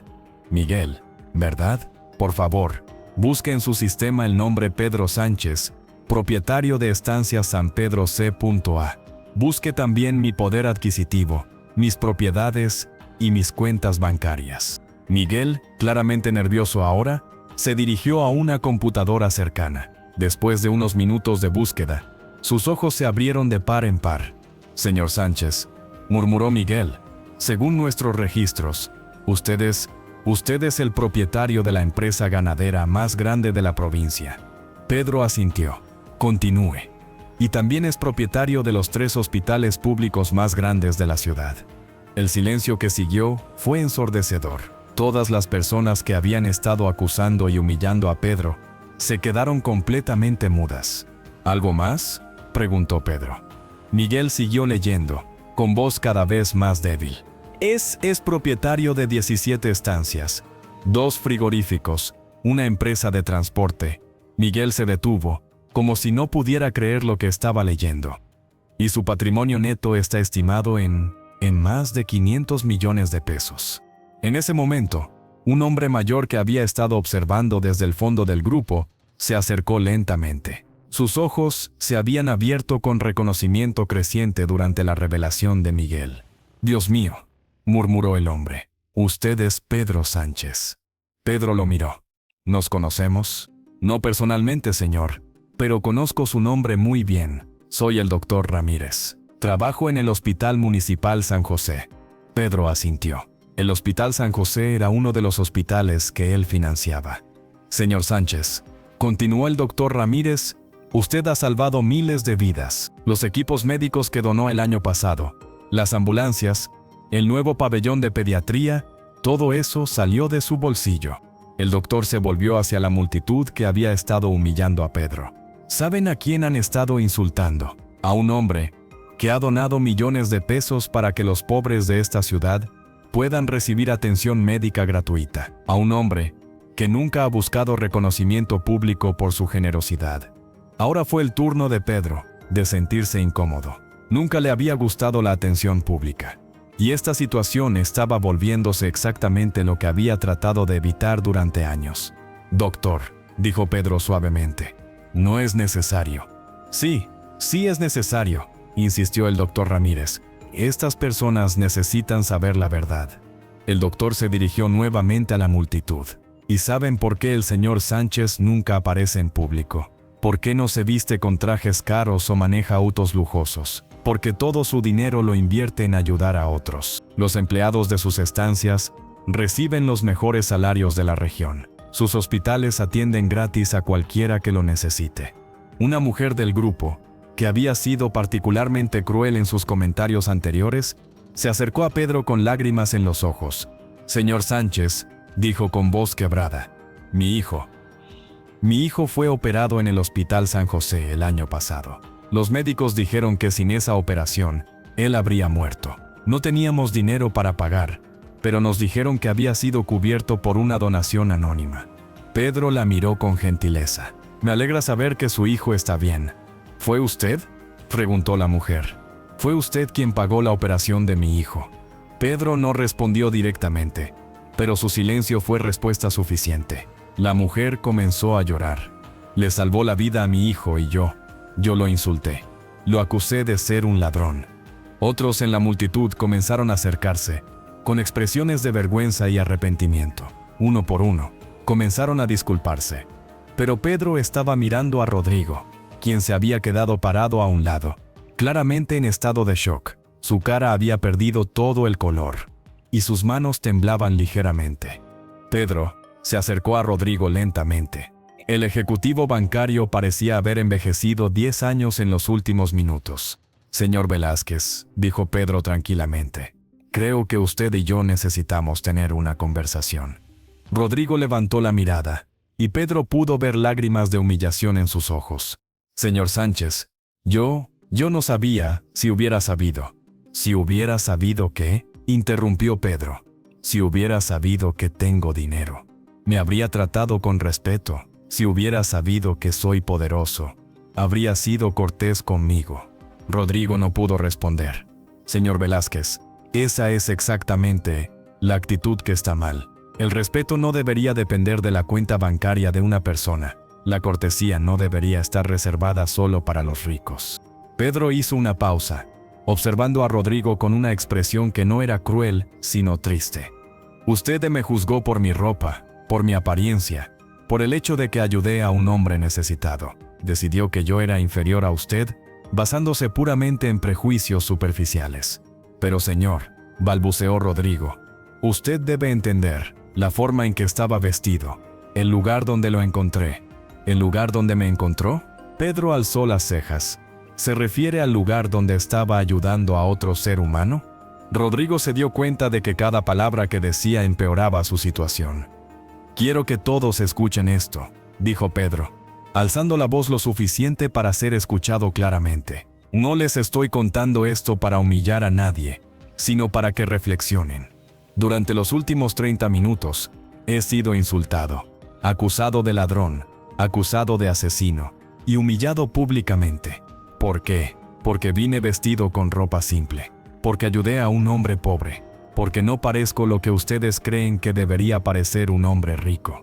Miguel, ¿verdad? Por favor, busque en su sistema el nombre Pedro Sánchez, propietario de Estancia San Pedro C.A. Busque también mi poder adquisitivo, mis propiedades y mis cuentas bancarias. Miguel, claramente nervioso ahora, se dirigió a una computadora cercana. Después de unos minutos de búsqueda, sus ojos se abrieron de par en par. Señor Sánchez, murmuró Miguel, según nuestros registros, usted es el propietario de la empresa ganadera más grande de la provincia. Pedro asintió. Continúe. Y también es propietario de los 3 hospitales públicos más grandes de la ciudad. El silencio que siguió fue ensordecedor. Todas las personas que habían estado acusando y humillando a Pedro se quedaron completamente mudas. ¿Algo más?, preguntó Pedro. Miguel siguió leyendo, con voz cada vez más débil. Es propietario de 17 estancias, 2 frigoríficos, una empresa de transporte. Miguel se detuvo, como si no pudiera creer lo que estaba leyendo. Y su patrimonio neto está estimado en más de 500 millones de pesos. En ese momento, un hombre mayor que había estado observando desde el fondo del grupo se acercó lentamente. Sus ojos se habían abierto con reconocimiento creciente durante la revelación de Miguel. «Dios mío», murmuró el hombre, «usted es Pedro Sánchez». Pedro lo miró. «¿Nos conocemos?» «No personalmente, señor, pero conozco su nombre muy bien. Soy el doctor Ramírez. Trabajo en el Hospital Municipal San José». Pedro asintió. El Hospital San José era uno de los hospitales que él financiaba. «Señor Sánchez», continuó el doctor Ramírez, «usted ha salvado miles de vidas. Los equipos médicos que donó el año pasado, las ambulancias, el nuevo pabellón de pediatría, todo eso salió de su bolsillo». El doctor se volvió hacia la multitud que había estado humillando a Pedro. ¿Saben a quién han estado insultando? A un hombre que ha donado millones de pesos para que los pobres de esta ciudad puedan recibir atención médica gratuita. A un hombre que nunca ha buscado reconocimiento público por su generosidad. Ahora fue el turno de Pedro de sentirse incómodo. Nunca le había gustado la atención pública. Y esta situación estaba volviéndose exactamente lo que había tratado de evitar durante años. Doctor, dijo Pedro suavemente, no es necesario. Sí, sí es necesario, insistió el doctor Ramírez. Estas personas necesitan saber la verdad. El doctor se dirigió nuevamente a la multitud. ¿Y saben por qué el señor Sánchez nunca aparece en público? ¿Por qué no se viste con trajes caros o maneja autos lujosos? Porque todo su dinero lo invierte en ayudar a otros. Los empleados de sus estancias reciben los mejores salarios de la región. Sus hospitales atienden gratis a cualquiera que lo necesite. Una mujer del grupo, que había sido particularmente cruel en sus comentarios anteriores, se acercó a Pedro con lágrimas en los ojos. «Señor Sánchez», dijo con voz quebrada, Mi hijo fue operado en el Hospital San José el año pasado. Los médicos dijeron que sin esa operación, él habría muerto. No teníamos dinero para pagar, pero nos dijeron que había sido cubierto por una donación anónima». Pedro la miró con gentileza. «Me alegra saber que su hijo está bien». «¿Fue usted?», preguntó la mujer. «¿Fue usted quien pagó la operación de mi hijo?». Pedro no respondió directamente, pero su silencio fue respuesta suficiente. La mujer comenzó a llorar. «Le salvó la vida a mi hijo y yo lo insulté. Lo acusé de ser un ladrón». Otros en la multitud comenzaron a acercarse, con expresiones de vergüenza y arrepentimiento. Uno por uno, comenzaron a disculparse. Pero Pedro estaba mirando a Rodrigo, quien se había quedado parado a un lado, claramente en estado de shock. Su cara había perdido todo el color, y sus manos temblaban ligeramente. Pedro se acercó a Rodrigo lentamente. El ejecutivo bancario parecía haber envejecido 10 años en los últimos minutos. «Señor Velázquez», dijo Pedro tranquilamente, «creo que usted y yo necesitamos tener una conversación». Rodrigo levantó la mirada, y Pedro pudo ver lágrimas de humillación en sus ojos. «Señor Sánchez, yo no sabía, si hubiera sabido». «¿Si hubiera sabido qué?», interrumpió Pedro. «Si hubiera sabido que tengo dinero, me habría tratado con respeto. Si hubiera sabido que soy poderoso, habría sido cortés conmigo». Rodrigo no pudo responder. «Señor Velázquez, esa es exactamente la actitud que está mal. El respeto no debería depender de la cuenta bancaria de una persona. La cortesía no debería estar reservada solo para los ricos». Pedro hizo una pausa, observando a Rodrigo con una expresión que no era cruel, sino triste. «Usted me juzgó por mi ropa, por mi apariencia, por el hecho de que ayudé a un hombre necesitado. Decidió que yo era inferior a usted, basándose puramente en prejuicios superficiales». «Pero señor», balbuceó Rodrigo, «usted debe entender la forma en que estaba vestido, el lugar donde lo encontré». «¿El lugar donde me encontró?». Pedro alzó las cejas. «¿Se refiere al lugar donde estaba ayudando a otro ser humano?». Rodrigo se dio cuenta de que cada palabra que decía empeoraba su situación. «Quiero que todos escuchen esto», dijo Pedro, alzando la voz lo suficiente para ser escuchado claramente. «No les estoy contando esto para humillar a nadie, sino para que reflexionen. Durante los últimos 30 minutos, he sido insultado, acusado de ladrón, acusado de asesino y humillado públicamente. ¿Por qué? Porque vine vestido con ropa simple, porque ayudé a un hombre pobre, porque no parezco lo que ustedes creen que debería parecer un hombre rico.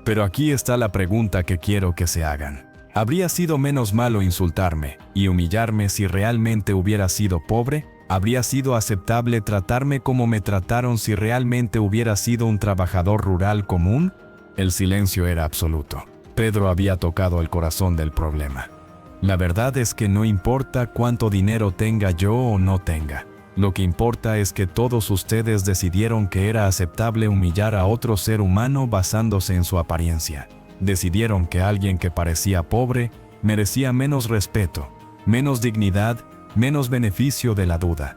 Pero aquí está la pregunta que quiero que se hagan. ¿Habría sido menos malo insultarme y humillarme si realmente hubiera sido pobre? ¿Habría sido aceptable tratarme como me trataron si realmente hubiera sido un trabajador rural común?» El silencio era absoluto. Pedro había tocado el corazón del problema. «La verdad es que no importa cuánto dinero tenga yo o no tenga. Lo que importa es que todos ustedes decidieron que era aceptable humillar a otro ser humano basándose en su apariencia. Decidieron que alguien que parecía pobre merecía menos respeto, menos dignidad, menos beneficio de la duda».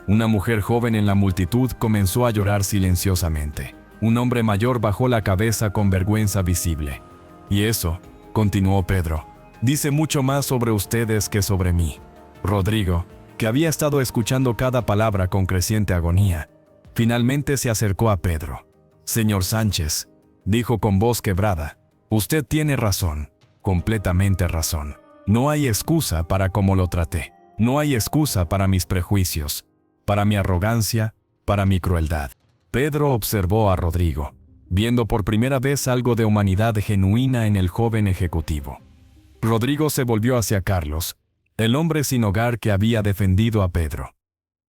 Una mujer joven en la multitud comenzó a llorar silenciosamente. Un hombre mayor bajó la cabeza con vergüenza visible. «Y eso», continuó Pedro, «dice mucho más sobre ustedes que sobre mí». Rodrigo, que había estado escuchando cada palabra con creciente agonía, finalmente se acercó a Pedro. «Señor Sánchez», dijo con voz quebrada, «usted tiene razón, completamente razón. No hay excusa para cómo lo traté. No hay excusa para mis prejuicios, para mi arrogancia, para mi crueldad». Pedro observó a Rodrigo. viendo por primera vez algo de humanidad genuina en el joven ejecutivo. Rodrigo se volvió hacia Carlos, el hombre sin hogar que había defendido a Pedro.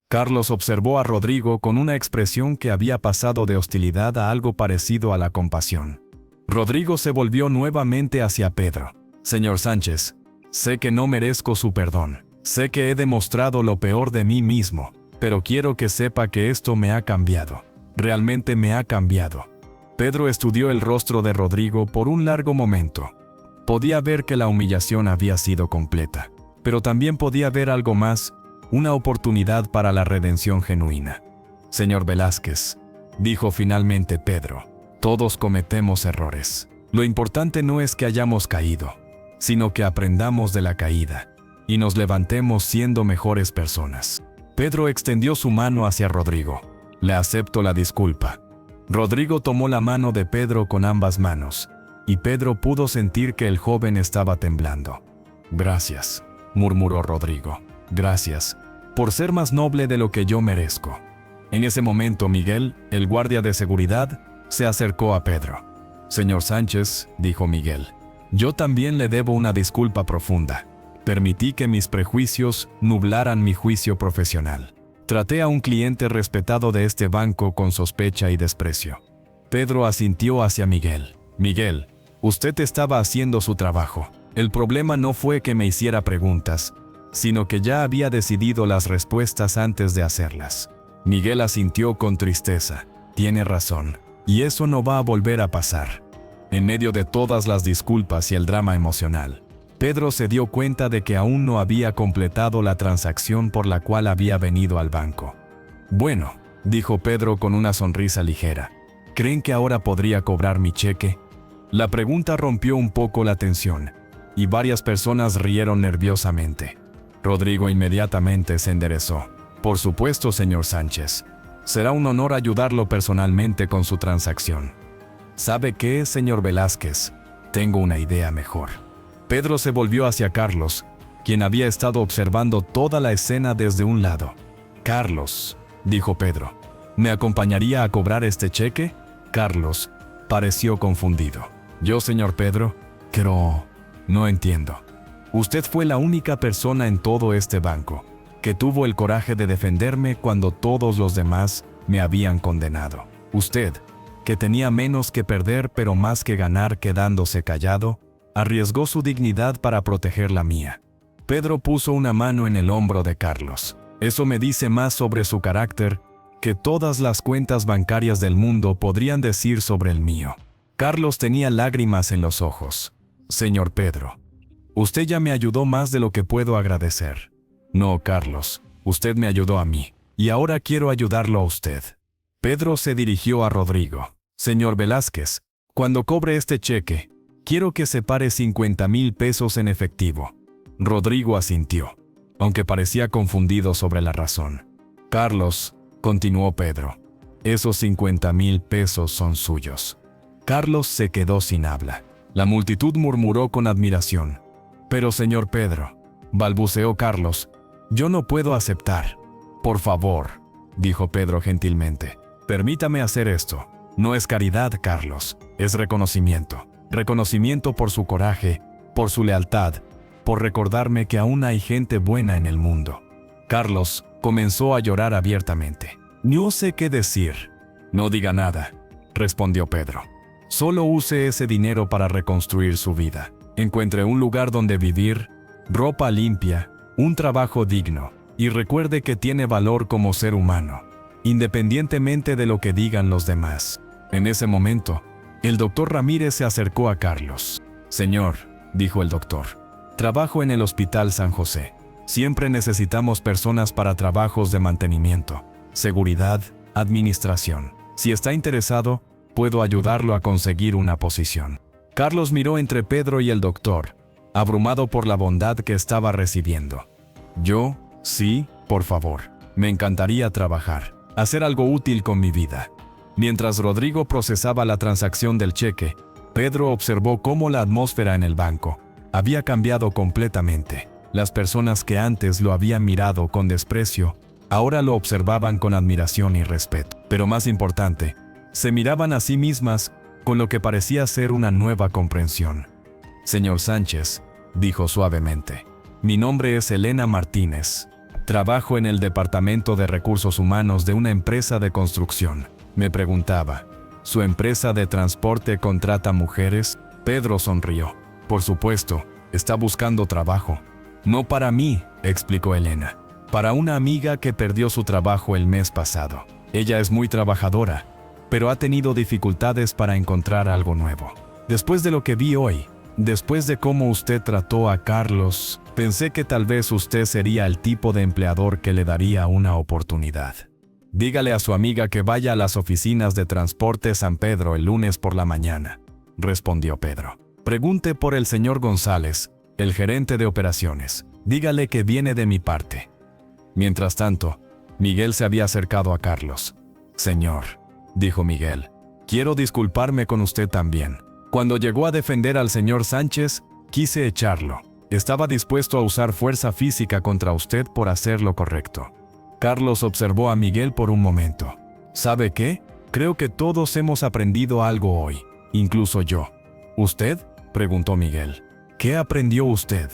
Carlos observó a Rodrigo con una expresión que había pasado de hostilidad a algo parecido a la compasión. Rodrigo se volvió nuevamente hacia Pedro. Señor Sánchez, sé que no merezco su perdón. Sé que he demostrado lo peor de mí mismo, pero quiero que sepa que esto me ha cambiado. Realmente me ha cambiado. Pedro estudió el rostro de Rodrigo por un largo momento. Podía ver que la humillación había sido completa, pero también podía ver algo más, una oportunidad para la redención genuina. Señor Velázquez, dijo finalmente Pedro, todos cometemos errores. Lo importante no es que hayamos caído, sino que aprendamos de la caída y nos levantemos siendo mejores personas. Pedro extendió su mano hacia Rodrigo. Le acepto la disculpa. Rodrigo tomó la mano de Pedro con ambas manos, y Pedro pudo sentir que el joven estaba temblando. Gracias, murmuró Rodrigo. Gracias, por ser más noble de lo que yo merezco. En ese momento Miguel, el guardia de seguridad, se acercó a Pedro. Señor Sánchez, dijo Miguel, yo también le debo una disculpa profunda. Permití que mis prejuicios nublaran mi juicio profesional. Traté a un cliente respetado de este banco con sospecha y desprecio. Pedro asintió hacia Miguel. Miguel, usted estaba haciendo su trabajo. El problema no fue que me hiciera preguntas, sino que ya había decidido las respuestas antes de hacerlas. Miguel asintió con tristeza. Tiene razón, y eso no va a volver a pasar. En medio de todas las disculpas y el drama emocional, Pedro se dio cuenta de que aún no había completado la transacción por la cual había venido al banco. Bueno, dijo Pedro con una sonrisa ligera, ¿creen que ahora podría cobrar mi cheque? La pregunta rompió un poco la tensión, y varias personas rieron nerviosamente. Rodrigo inmediatamente se enderezó. Por supuesto, señor Sánchez. Será un honor ayudarlo personalmente con su transacción. ¿Sabe qué, señor Velázquez? Tengo una idea mejor. Pedro se volvió hacia Carlos, quien había estado observando toda la escena desde un lado. Carlos, dijo Pedro, ¿me acompañaría a cobrar este cheque? Carlos pareció confundido. Yo, señor Pedro, pero no entiendo. Usted fue la única persona en todo este banco que tuvo el coraje de defenderme cuando todos los demás me habían condenado. Usted, que tenía menos que perder pero más que ganar quedándose callado, arriesgó su dignidad para proteger la mía. Pedro puso una mano en el hombro de Carlos. Eso me dice más sobre su carácter que todas las cuentas bancarias del mundo podrían decir sobre el mío. Carlos tenía lágrimas en los ojos. Señor Pedro, usted ya me ayudó más de lo que puedo agradecer. No, Carlos, usted me ayudó a mí, y ahora quiero ayudarlo a usted. Pedro se dirigió a Rodrigo. Señor Velázquez, cuando cobre este cheque, quiero que separe 50,000 pesos en efectivo. Rodrigo asintió, aunque parecía confundido sobre la razón. Carlos, continuó Pedro, esos 50,000 pesos son suyos. Carlos se quedó sin habla. La multitud murmuró con admiración. Pero señor Pedro, balbuceó Carlos, yo no puedo aceptar. Por favor, dijo Pedro gentilmente, permítame hacer esto. No es caridad, Carlos, es reconocimiento. Reconocimiento por su coraje, por su lealtad, por recordarme que aún hay gente buena en el mundo. Carlos comenzó a llorar abiertamente. No sé qué decir. No diga nada, respondió Pedro. Solo use ese dinero para reconstruir su vida. Encuentre un lugar donde vivir, ropa limpia, un trabajo digno, y recuerde que tiene valor como ser humano, independientemente de lo que digan los demás. En ese momento, el doctor Ramírez se acercó a Carlos. Señor, dijo el doctor, trabajo en el Hospital San José. Siempre necesitamos personas para trabajos de mantenimiento, seguridad, administración. Si está interesado, puedo ayudarlo a conseguir una posición. Carlos miró entre Pedro y el doctor, abrumado por la bondad que estaba recibiendo. Yo, sí, por favor. Me encantaría trabajar, hacer algo útil con mi vida. Mientras Rodrigo procesaba la transacción del cheque, Pedro observó cómo la atmósfera en el banco había cambiado completamente. Las personas que antes lo habían mirado con desprecio, ahora lo observaban con admiración y respeto. Pero más importante, Se miraban a sí mismas, con lo que parecía ser una nueva comprensión. Señor Sánchez, dijo suavemente, mi nombre es Elena Martínez. Trabajo en el Departamento de Recursos Humanos de una empresa de construcción. Me preguntaba, ¿su empresa de transporte contrata mujeres? Pedro sonrió. Por supuesto, está buscando trabajo. No para mí, explicó Elena. Para una amiga que perdió su trabajo el mes pasado. Ella es muy trabajadora, pero ha tenido dificultades para encontrar algo nuevo. Después de lo que vi hoy, después de cómo usted trató a Carlos, pensé que tal vez usted sería el tipo de empleador que le daría una oportunidad. Dígale a su amiga que vaya a las oficinas de Transporte San Pedro el lunes por la mañana, respondió Pedro. Pregunte por el señor González, el gerente de operaciones. Dígale que viene de mi parte. Mientras tanto, Miguel se había acercado a Carlos. Señor, dijo Miguel, quiero disculparme con usted también. Cuando llegó a defender al señor Sánchez, quise echarlo. Estaba dispuesto a usar fuerza física contra usted por hacer lo correcto. Carlos observó a Miguel por un momento. ¿Sabe qué? Creo que todos hemos aprendido algo hoy, incluso yo. ¿Usted? Preguntó Miguel. ¿Qué aprendió usted?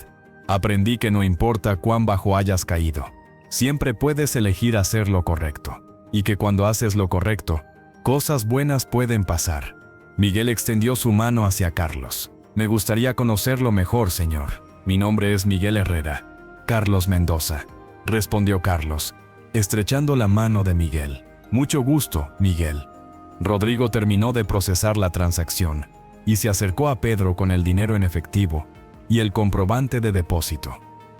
Aprendí que no importa cuán bajo hayas caído, siempre puedes elegir hacer lo correcto. Y que cuando haces lo correcto, cosas buenas pueden pasar. Miguel extendió su mano hacia Carlos. Me gustaría conocerlo mejor, señor. Mi nombre es Miguel Herrera. Carlos Mendoza, respondió Carlos, estrechando la mano de Miguel. Mucho gusto, Miguel. Rodrigo terminó de procesar la transacción y se acercó a Pedro con el dinero en efectivo y el comprobante de depósito.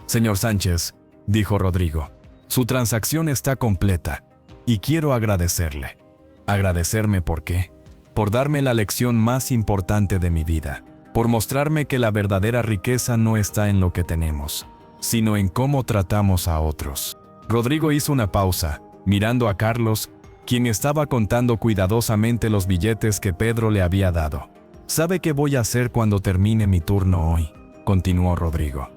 Señor Sánchez, dijo Rodrigo, su transacción está completa y quiero agradecerle. ¿Agradecerme por qué? Por darme la lección más importante de mi vida, por mostrarme que la verdadera riqueza no está en lo que tenemos, sino en cómo tratamos a otros. Rodrigo hizo una pausa, mirando a Carlos, quien estaba contando cuidadosamente los billetes que Pedro le había dado. ¿Sabe qué voy a hacer cuando termine mi turno hoy?, continuó Rodrigo.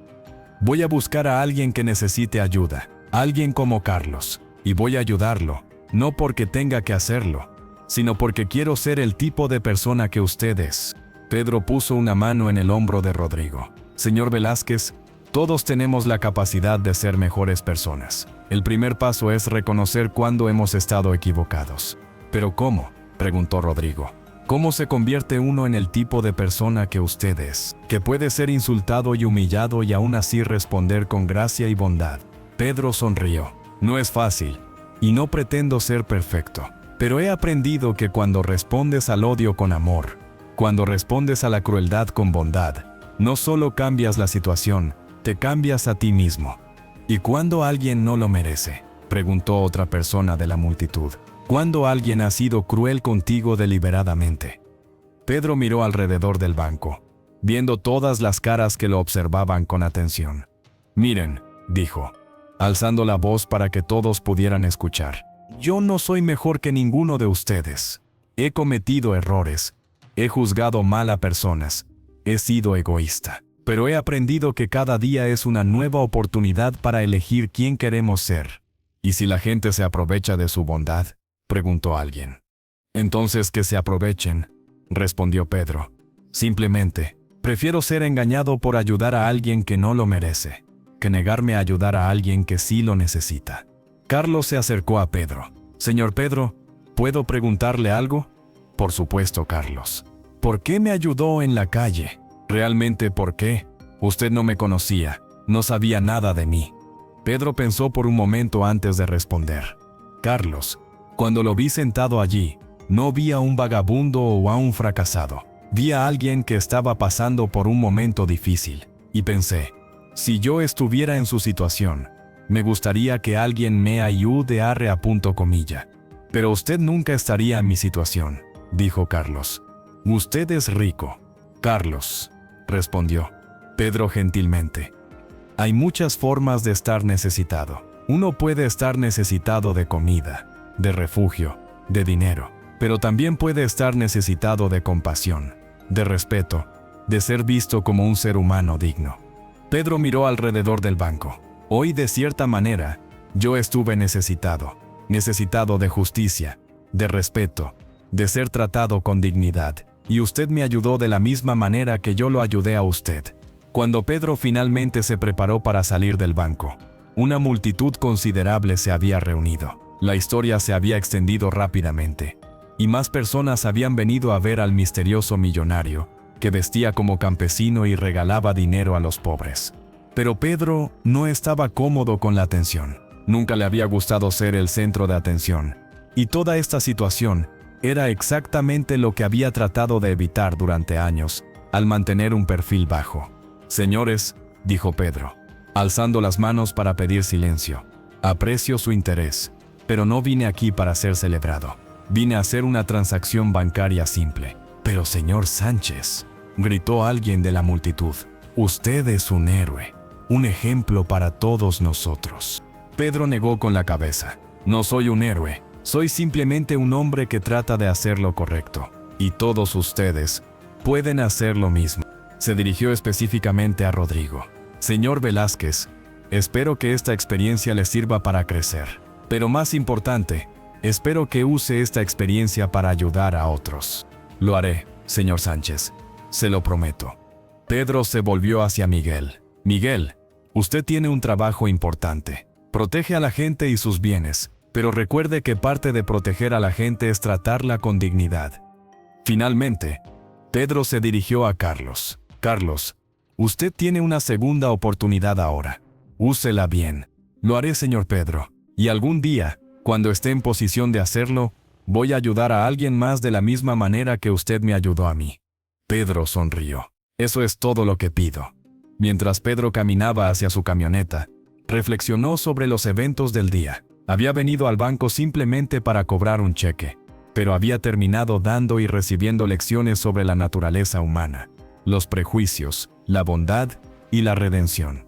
Voy a buscar a alguien que necesite ayuda, alguien como Carlos, y voy a ayudarlo, no porque tenga que hacerlo, sino porque quiero ser el tipo de persona que usted es. Pedro puso una mano en el hombro de Rodrigo. Señor Velázquez, todos tenemos la capacidad de ser mejores personas. El primer paso es reconocer cuando hemos estado equivocados. ¿Pero cómo?, preguntó Rodrigo. ¿Cómo se convierte uno en el tipo de persona que usted es, que puede ser insultado y humillado y aún así responder con gracia y bondad? Pedro sonrió. No es fácil, y no pretendo ser perfecto, pero he aprendido que cuando respondes al odio con amor, cuando respondes a la crueldad con bondad, no solo cambias la situación, te cambias a ti mismo. ¿Y cuando alguien no lo merece?, preguntó otra persona de la multitud. ¿Cuándo alguien ha sido cruel contigo deliberadamente? Pedro miró alrededor del banco, viendo todas las caras que lo observaban con atención. Miren, dijo, alzando la voz para que todos pudieran escuchar. Yo no soy mejor que ninguno de ustedes. He cometido errores, he juzgado mal a personas, he sido egoísta. Pero he aprendido que cada día es una nueva oportunidad para elegir quién queremos ser. ¿Y si la gente se aprovecha de su bondad?, preguntó alguien. Entonces que se aprovechen, respondió Pedro. Simplemente, prefiero ser engañado por ayudar a alguien que no lo merece, que negarme a ayudar a alguien que sí lo necesita. Carlos se acercó a Pedro. Señor Pedro, ¿puedo preguntarle algo? Por supuesto, Carlos. ¿Por qué me ayudó en la calle? ¿Realmente por qué? Usted no me conocía, no sabía nada de mí. Pedro pensó por un momento antes de responder. Carlos, cuando lo vi sentado allí, no vi a un vagabundo o a un fracasado. Vi a alguien que estaba pasando por un momento difícil. Y pensé, si yo estuviera en su situación, me gustaría que alguien me ayude a Pero usted nunca estaría en mi situación, dijo Carlos. Usted es rico. Carlos, respondió Pedro gentilmente. Hay muchas formas de estar necesitado. Uno puede estar necesitado de comida, de refugio, de dinero, pero también puede estar necesitado de compasión, de respeto, de ser visto como un ser humano digno. Pedro miró alrededor del banco. Hoy, de cierta manera, yo estuve necesitado de justicia, de respeto, de ser tratado con dignidad, y usted me ayudó de la misma manera que yo lo ayudé a usted. Cuando Pedro finalmente se preparó para salir del banco, una multitud considerable se había reunido. La historia se había extendido rápidamente, y más personas habían venido a ver al misterioso millonario, que vestía como campesino y regalaba dinero a los pobres. Pero Pedro no estaba cómodo con la atención. Nunca le había gustado ser el centro de atención, y toda esta situación era exactamente lo que había tratado de evitar durante años, al mantener un perfil bajo. «Señores», dijo Pedro, alzando las manos para pedir silencio, «aprecio su interés, pero no vine aquí para ser celebrado. Vine a hacer una transacción bancaria simple». «Pero señor Sánchez», gritó alguien de la multitud, «usted es un héroe, un ejemplo para todos nosotros». Pedro negó con la cabeza. «No soy un héroe, soy simplemente un hombre que trata de hacer lo correcto. Y todos ustedes pueden hacer lo mismo». Se dirigió específicamente a Rodrigo. «Señor Velázquez, espero que esta experiencia le sirva para crecer. Pero más importante, espero que use esta experiencia para ayudar a otros». «Lo haré, señor Sánchez, se lo prometo». Pedro se volvió hacia Miguel. «Miguel, usted tiene un trabajo importante. Protege a la gente y sus bienes, pero recuerde que parte de proteger a la gente es tratarla con dignidad». Finalmente, Pedro se dirigió a Carlos. «Carlos, usted tiene una segunda oportunidad ahora. Úsela bien». «Lo haré, señor Pedro. Y algún día, cuando esté en posición de hacerlo, voy a ayudar a alguien más de la misma manera que usted me ayudó a mí». Pedro sonrió. «Eso es todo lo que pido». Mientras Pedro caminaba hacia su camioneta, reflexionó sobre los eventos del día. Había venido al banco simplemente para cobrar un cheque, pero había terminado dando y recibiendo lecciones sobre la naturaleza humana, los prejuicios, la bondad y la redención.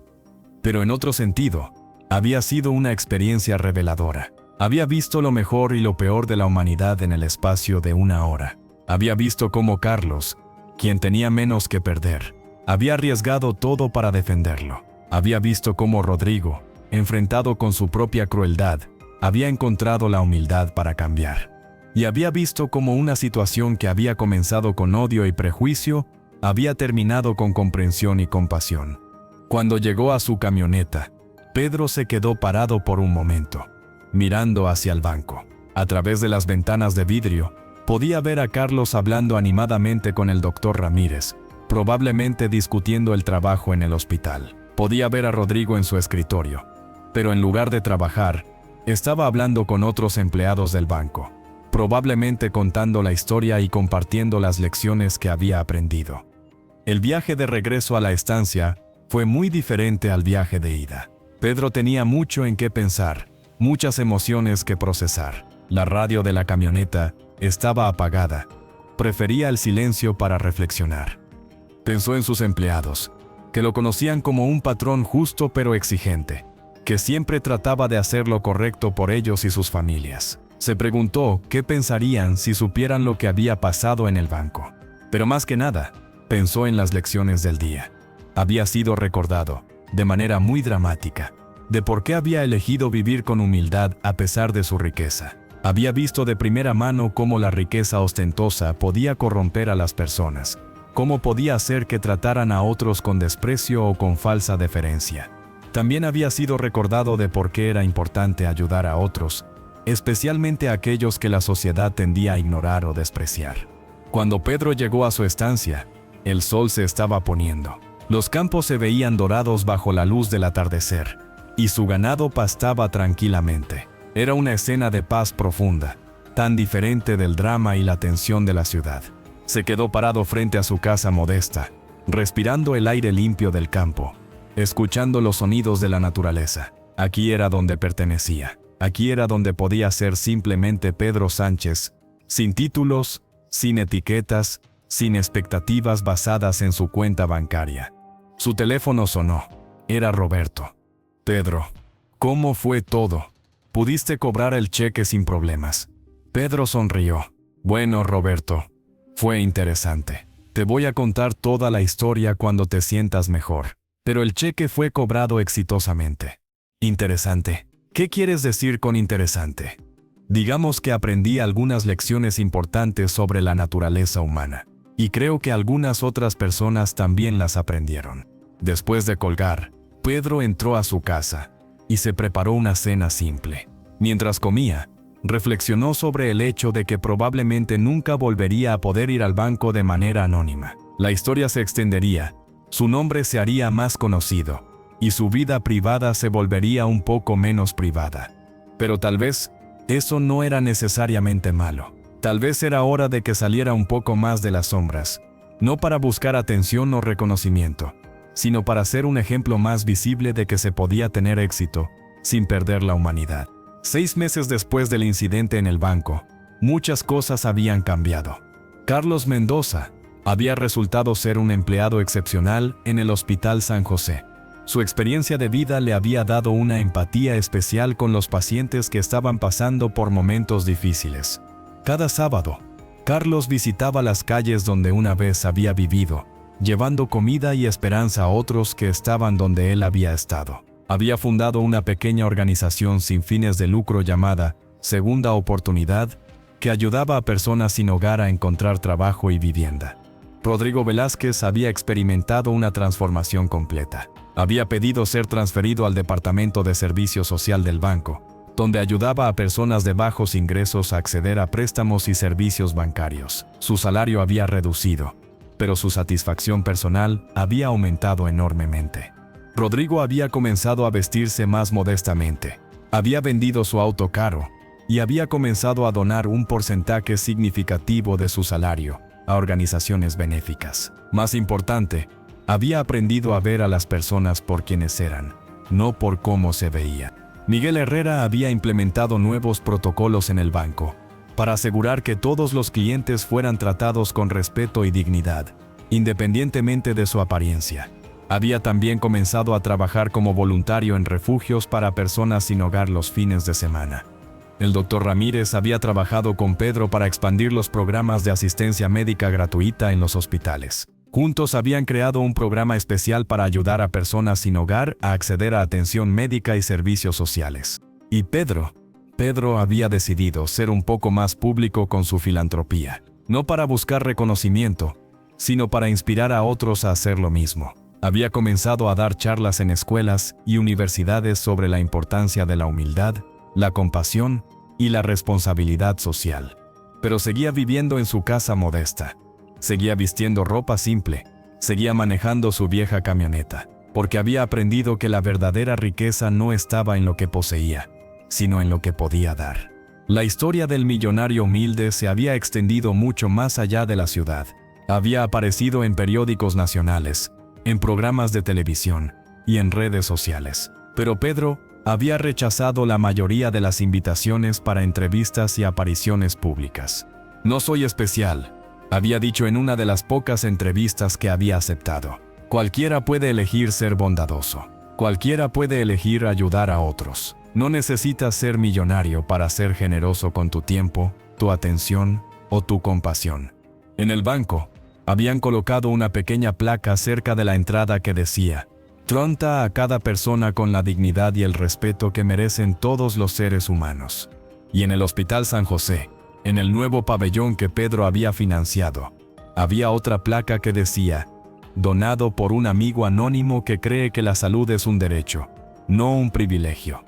Pero en otro sentido, había sido una experiencia reveladora. Había visto lo mejor y lo peor de la humanidad en el espacio de una hora. Había visto cómo Carlos, quien tenía menos que perder, había arriesgado todo para defenderlo. Había visto cómo Rodrigo, enfrentado con su propia crueldad, había encontrado la humildad para cambiar. Y había visto cómo una situación que había comenzado con odio y prejuicio, había terminado con comprensión y compasión. Cuando llegó a su camioneta, Pedro se quedó parado por un momento, mirando hacia el banco. A través de las ventanas de vidrio, podía ver a Carlos hablando animadamente con el doctor Ramírez, probablemente discutiendo el trabajo en el hospital. Podía ver a Rodrigo en su escritorio, pero en lugar de trabajar, estaba hablando con otros empleados del banco, probablemente contando la historia y compartiendo las lecciones que había aprendido. El viaje de regreso a la estancia fue muy diferente al viaje de ida. Pedro tenía mucho en qué pensar, muchas emociones que procesar. La radio de la camioneta estaba apagada. Prefería el silencio para reflexionar. Pensó en sus empleados, que lo conocían como un patrón justo pero exigente, que siempre trataba de hacer lo correcto por ellos y sus familias. Se preguntó qué pensarían si supieran lo que había pasado en el banco. Pero más que nada, pensó en las lecciones del día. Había sido recordado, de manera muy dramática, de por qué había elegido vivir con humildad a pesar de su riqueza. Había visto de primera mano cómo la riqueza ostentosa podía corromper a las personas, cómo podía hacer que trataran a otros con desprecio o con falsa deferencia. También había sido recordado de por qué era importante ayudar a otros, especialmente a aquellos que la sociedad tendía a ignorar o despreciar. Cuando Pedro llegó a su estancia, el sol se estaba poniendo. Los campos se veían dorados bajo la luz del atardecer, y su ganado pastaba tranquilamente. Era una escena de paz profunda, tan diferente del drama y la tensión de la ciudad. Se quedó parado frente a su casa modesta, respirando el aire limpio del campo, escuchando los sonidos de la naturaleza. Aquí era donde pertenecía. Aquí era donde podía ser simplemente Pedro Sánchez, sin títulos, sin etiquetas, sin expectativas basadas en su cuenta bancaria. Su teléfono sonó. Era Roberto. «Pedro, ¿cómo fue todo? ¿Pudiste cobrar el cheque sin problemas?» Pedro sonrió. «Bueno, Roberto, fue interesante. Te voy a contar toda la historia cuando te sientas mejor. Pero el cheque fue cobrado exitosamente». «Interesante. ¿Qué quieres decir con interesante?». Digamos que aprendí algunas lecciones importantes sobre la naturaleza humana. Y creo que algunas otras personas también las aprendieron. Después de colgar, Pedro entró a su casa y se preparó una cena simple. Mientras comía, reflexionó sobre el hecho de que probablemente nunca volvería a poder ir al banco de manera anónima. La historia se extendería, su nombre se haría más conocido, y su vida privada se volvería un poco menos privada. Pero tal vez, eso no era necesariamente malo. Tal vez era hora de que saliera un poco más de las sombras, no para buscar atención o reconocimiento, sino para ser un ejemplo más visible de que se podía tener éxito, sin perder la humanidad. 6 meses después del incidente en el banco, muchas cosas habían cambiado. Carlos Mendoza había resultado ser un empleado excepcional en el Hospital San José. Su experiencia de vida le había dado una empatía especial con los pacientes que estaban pasando por momentos difíciles. Cada sábado, Carlos visitaba las calles donde una vez había vivido, llevando comida y esperanza a otros que estaban donde él había estado. Había fundado una pequeña organización sin fines de lucro llamada Segunda Oportunidad, que ayudaba a personas sin hogar a encontrar trabajo y vivienda. Rodrigo Velázquez había experimentado una transformación completa. Había pedido ser transferido al Departamento de Servicio Social del banco, donde ayudaba a personas de bajos ingresos a acceder a préstamos y servicios bancarios. Su salario había reducido, pero su satisfacción personal había aumentado enormemente. Rodrigo había comenzado a vestirse más modestamente, había vendido su auto caro y había comenzado a donar un porcentaje significativo de su salario a organizaciones benéficas. Más importante, había aprendido a ver a las personas por quienes eran, no por cómo se veían. Miguel Herrera había implementado nuevos protocolos en el banco para asegurar que todos los clientes fueran tratados con respeto y dignidad, independientemente de su apariencia. Había también comenzado a trabajar como voluntario en refugios para personas sin hogar los fines de semana. El Dr. Ramírez había trabajado con Pedro para expandir los programas de asistencia médica gratuita en los hospitales. Juntos habían creado un programa especial para ayudar a personas sin hogar a acceder a atención médica y servicios sociales. Y Pedro había decidido ser un poco más público con su filantropía, no para buscar reconocimiento, sino para inspirar a otros a hacer lo mismo. Había comenzado a dar charlas en escuelas y universidades sobre la importancia de la humildad, la compasión y la responsabilidad social. Pero seguía viviendo en su casa modesta. Seguía vistiendo ropa simple, seguía manejando su vieja camioneta, porque había aprendido que la verdadera riqueza no estaba en lo que poseía, sino en lo que podía dar. La historia del millonario humilde se había extendido mucho más allá de la ciudad. Había aparecido en periódicos nacionales, en programas de televisión y en redes sociales. Pero Pedro había rechazado la mayoría de las invitaciones para entrevistas y apariciones públicas. No soy especial, había dicho en una de las pocas entrevistas que había aceptado. Cualquiera puede elegir ser bondadoso. Cualquiera puede elegir ayudar a otros. No necesitas ser millonario para ser generoso con tu tiempo, tu atención o tu compasión. En el banco, habían colocado una pequeña placa cerca de la entrada que decía: «Trata a cada persona con la dignidad y el respeto que merecen todos los seres humanos». Y en el Hospital San José, en el nuevo pabellón que Pedro había financiado, había otra placa que decía: «Donado por un amigo anónimo que cree que la salud es un derecho, no un privilegio».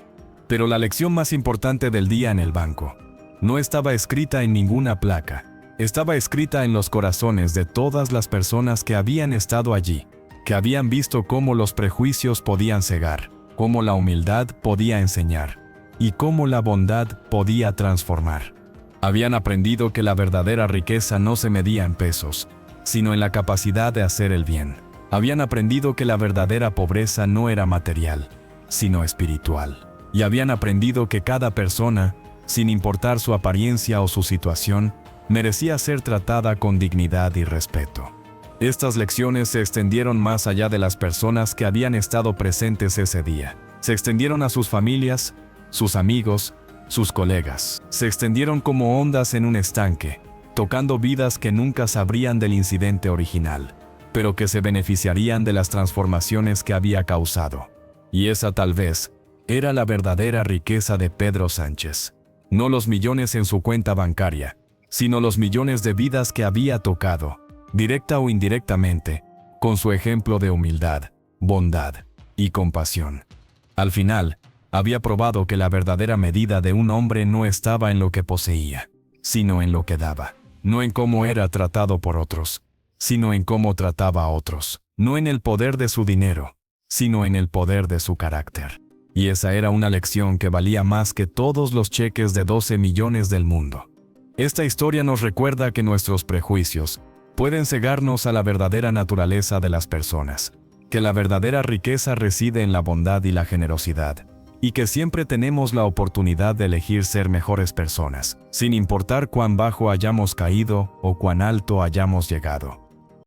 Pero la lección más importante del día en el banco no estaba escrita en ninguna placa. Estaba escrita en los corazones de todas las personas que habían estado allí, que habían visto cómo los prejuicios podían cegar, cómo la humildad podía enseñar y cómo la bondad podía transformar. Habían aprendido que la verdadera riqueza no se medía en pesos, sino en la capacidad de hacer el bien. Habían aprendido que la verdadera pobreza no era material, sino espiritual. Y habían aprendido que cada persona, sin importar su apariencia o su situación, merecía ser tratada con dignidad y respeto. Estas lecciones se extendieron más allá de las personas que habían estado presentes ese día. Se extendieron a sus familias, sus amigos, sus colegas. Se extendieron como ondas en un estanque, tocando vidas que nunca sabrían del incidente original, pero que se beneficiarían de las transformaciones que había causado. Y esa tal vez era la verdadera riqueza de Pedro Sánchez. no los millones en su cuenta bancaria, sino los millones de vidas que había tocado, directa o indirectamente, con su ejemplo de humildad, bondad y compasión. Al final, había probado que la verdadera medida de un hombre no estaba en lo que poseía, sino en lo que daba. No en cómo era tratado por otros, sino en cómo trataba a otros. No en el poder de su dinero, sino en el poder de su carácter. Y esa era una lección que valía más que todos los cheques de 12 millones del mundo. Esta historia nos recuerda que nuestros prejuicios pueden cegarnos a la verdadera naturaleza de las personas, que la verdadera riqueza reside en la bondad y la generosidad, y que siempre tenemos la oportunidad de elegir ser mejores personas, sin importar cuán bajo hayamos caído o cuán alto hayamos llegado.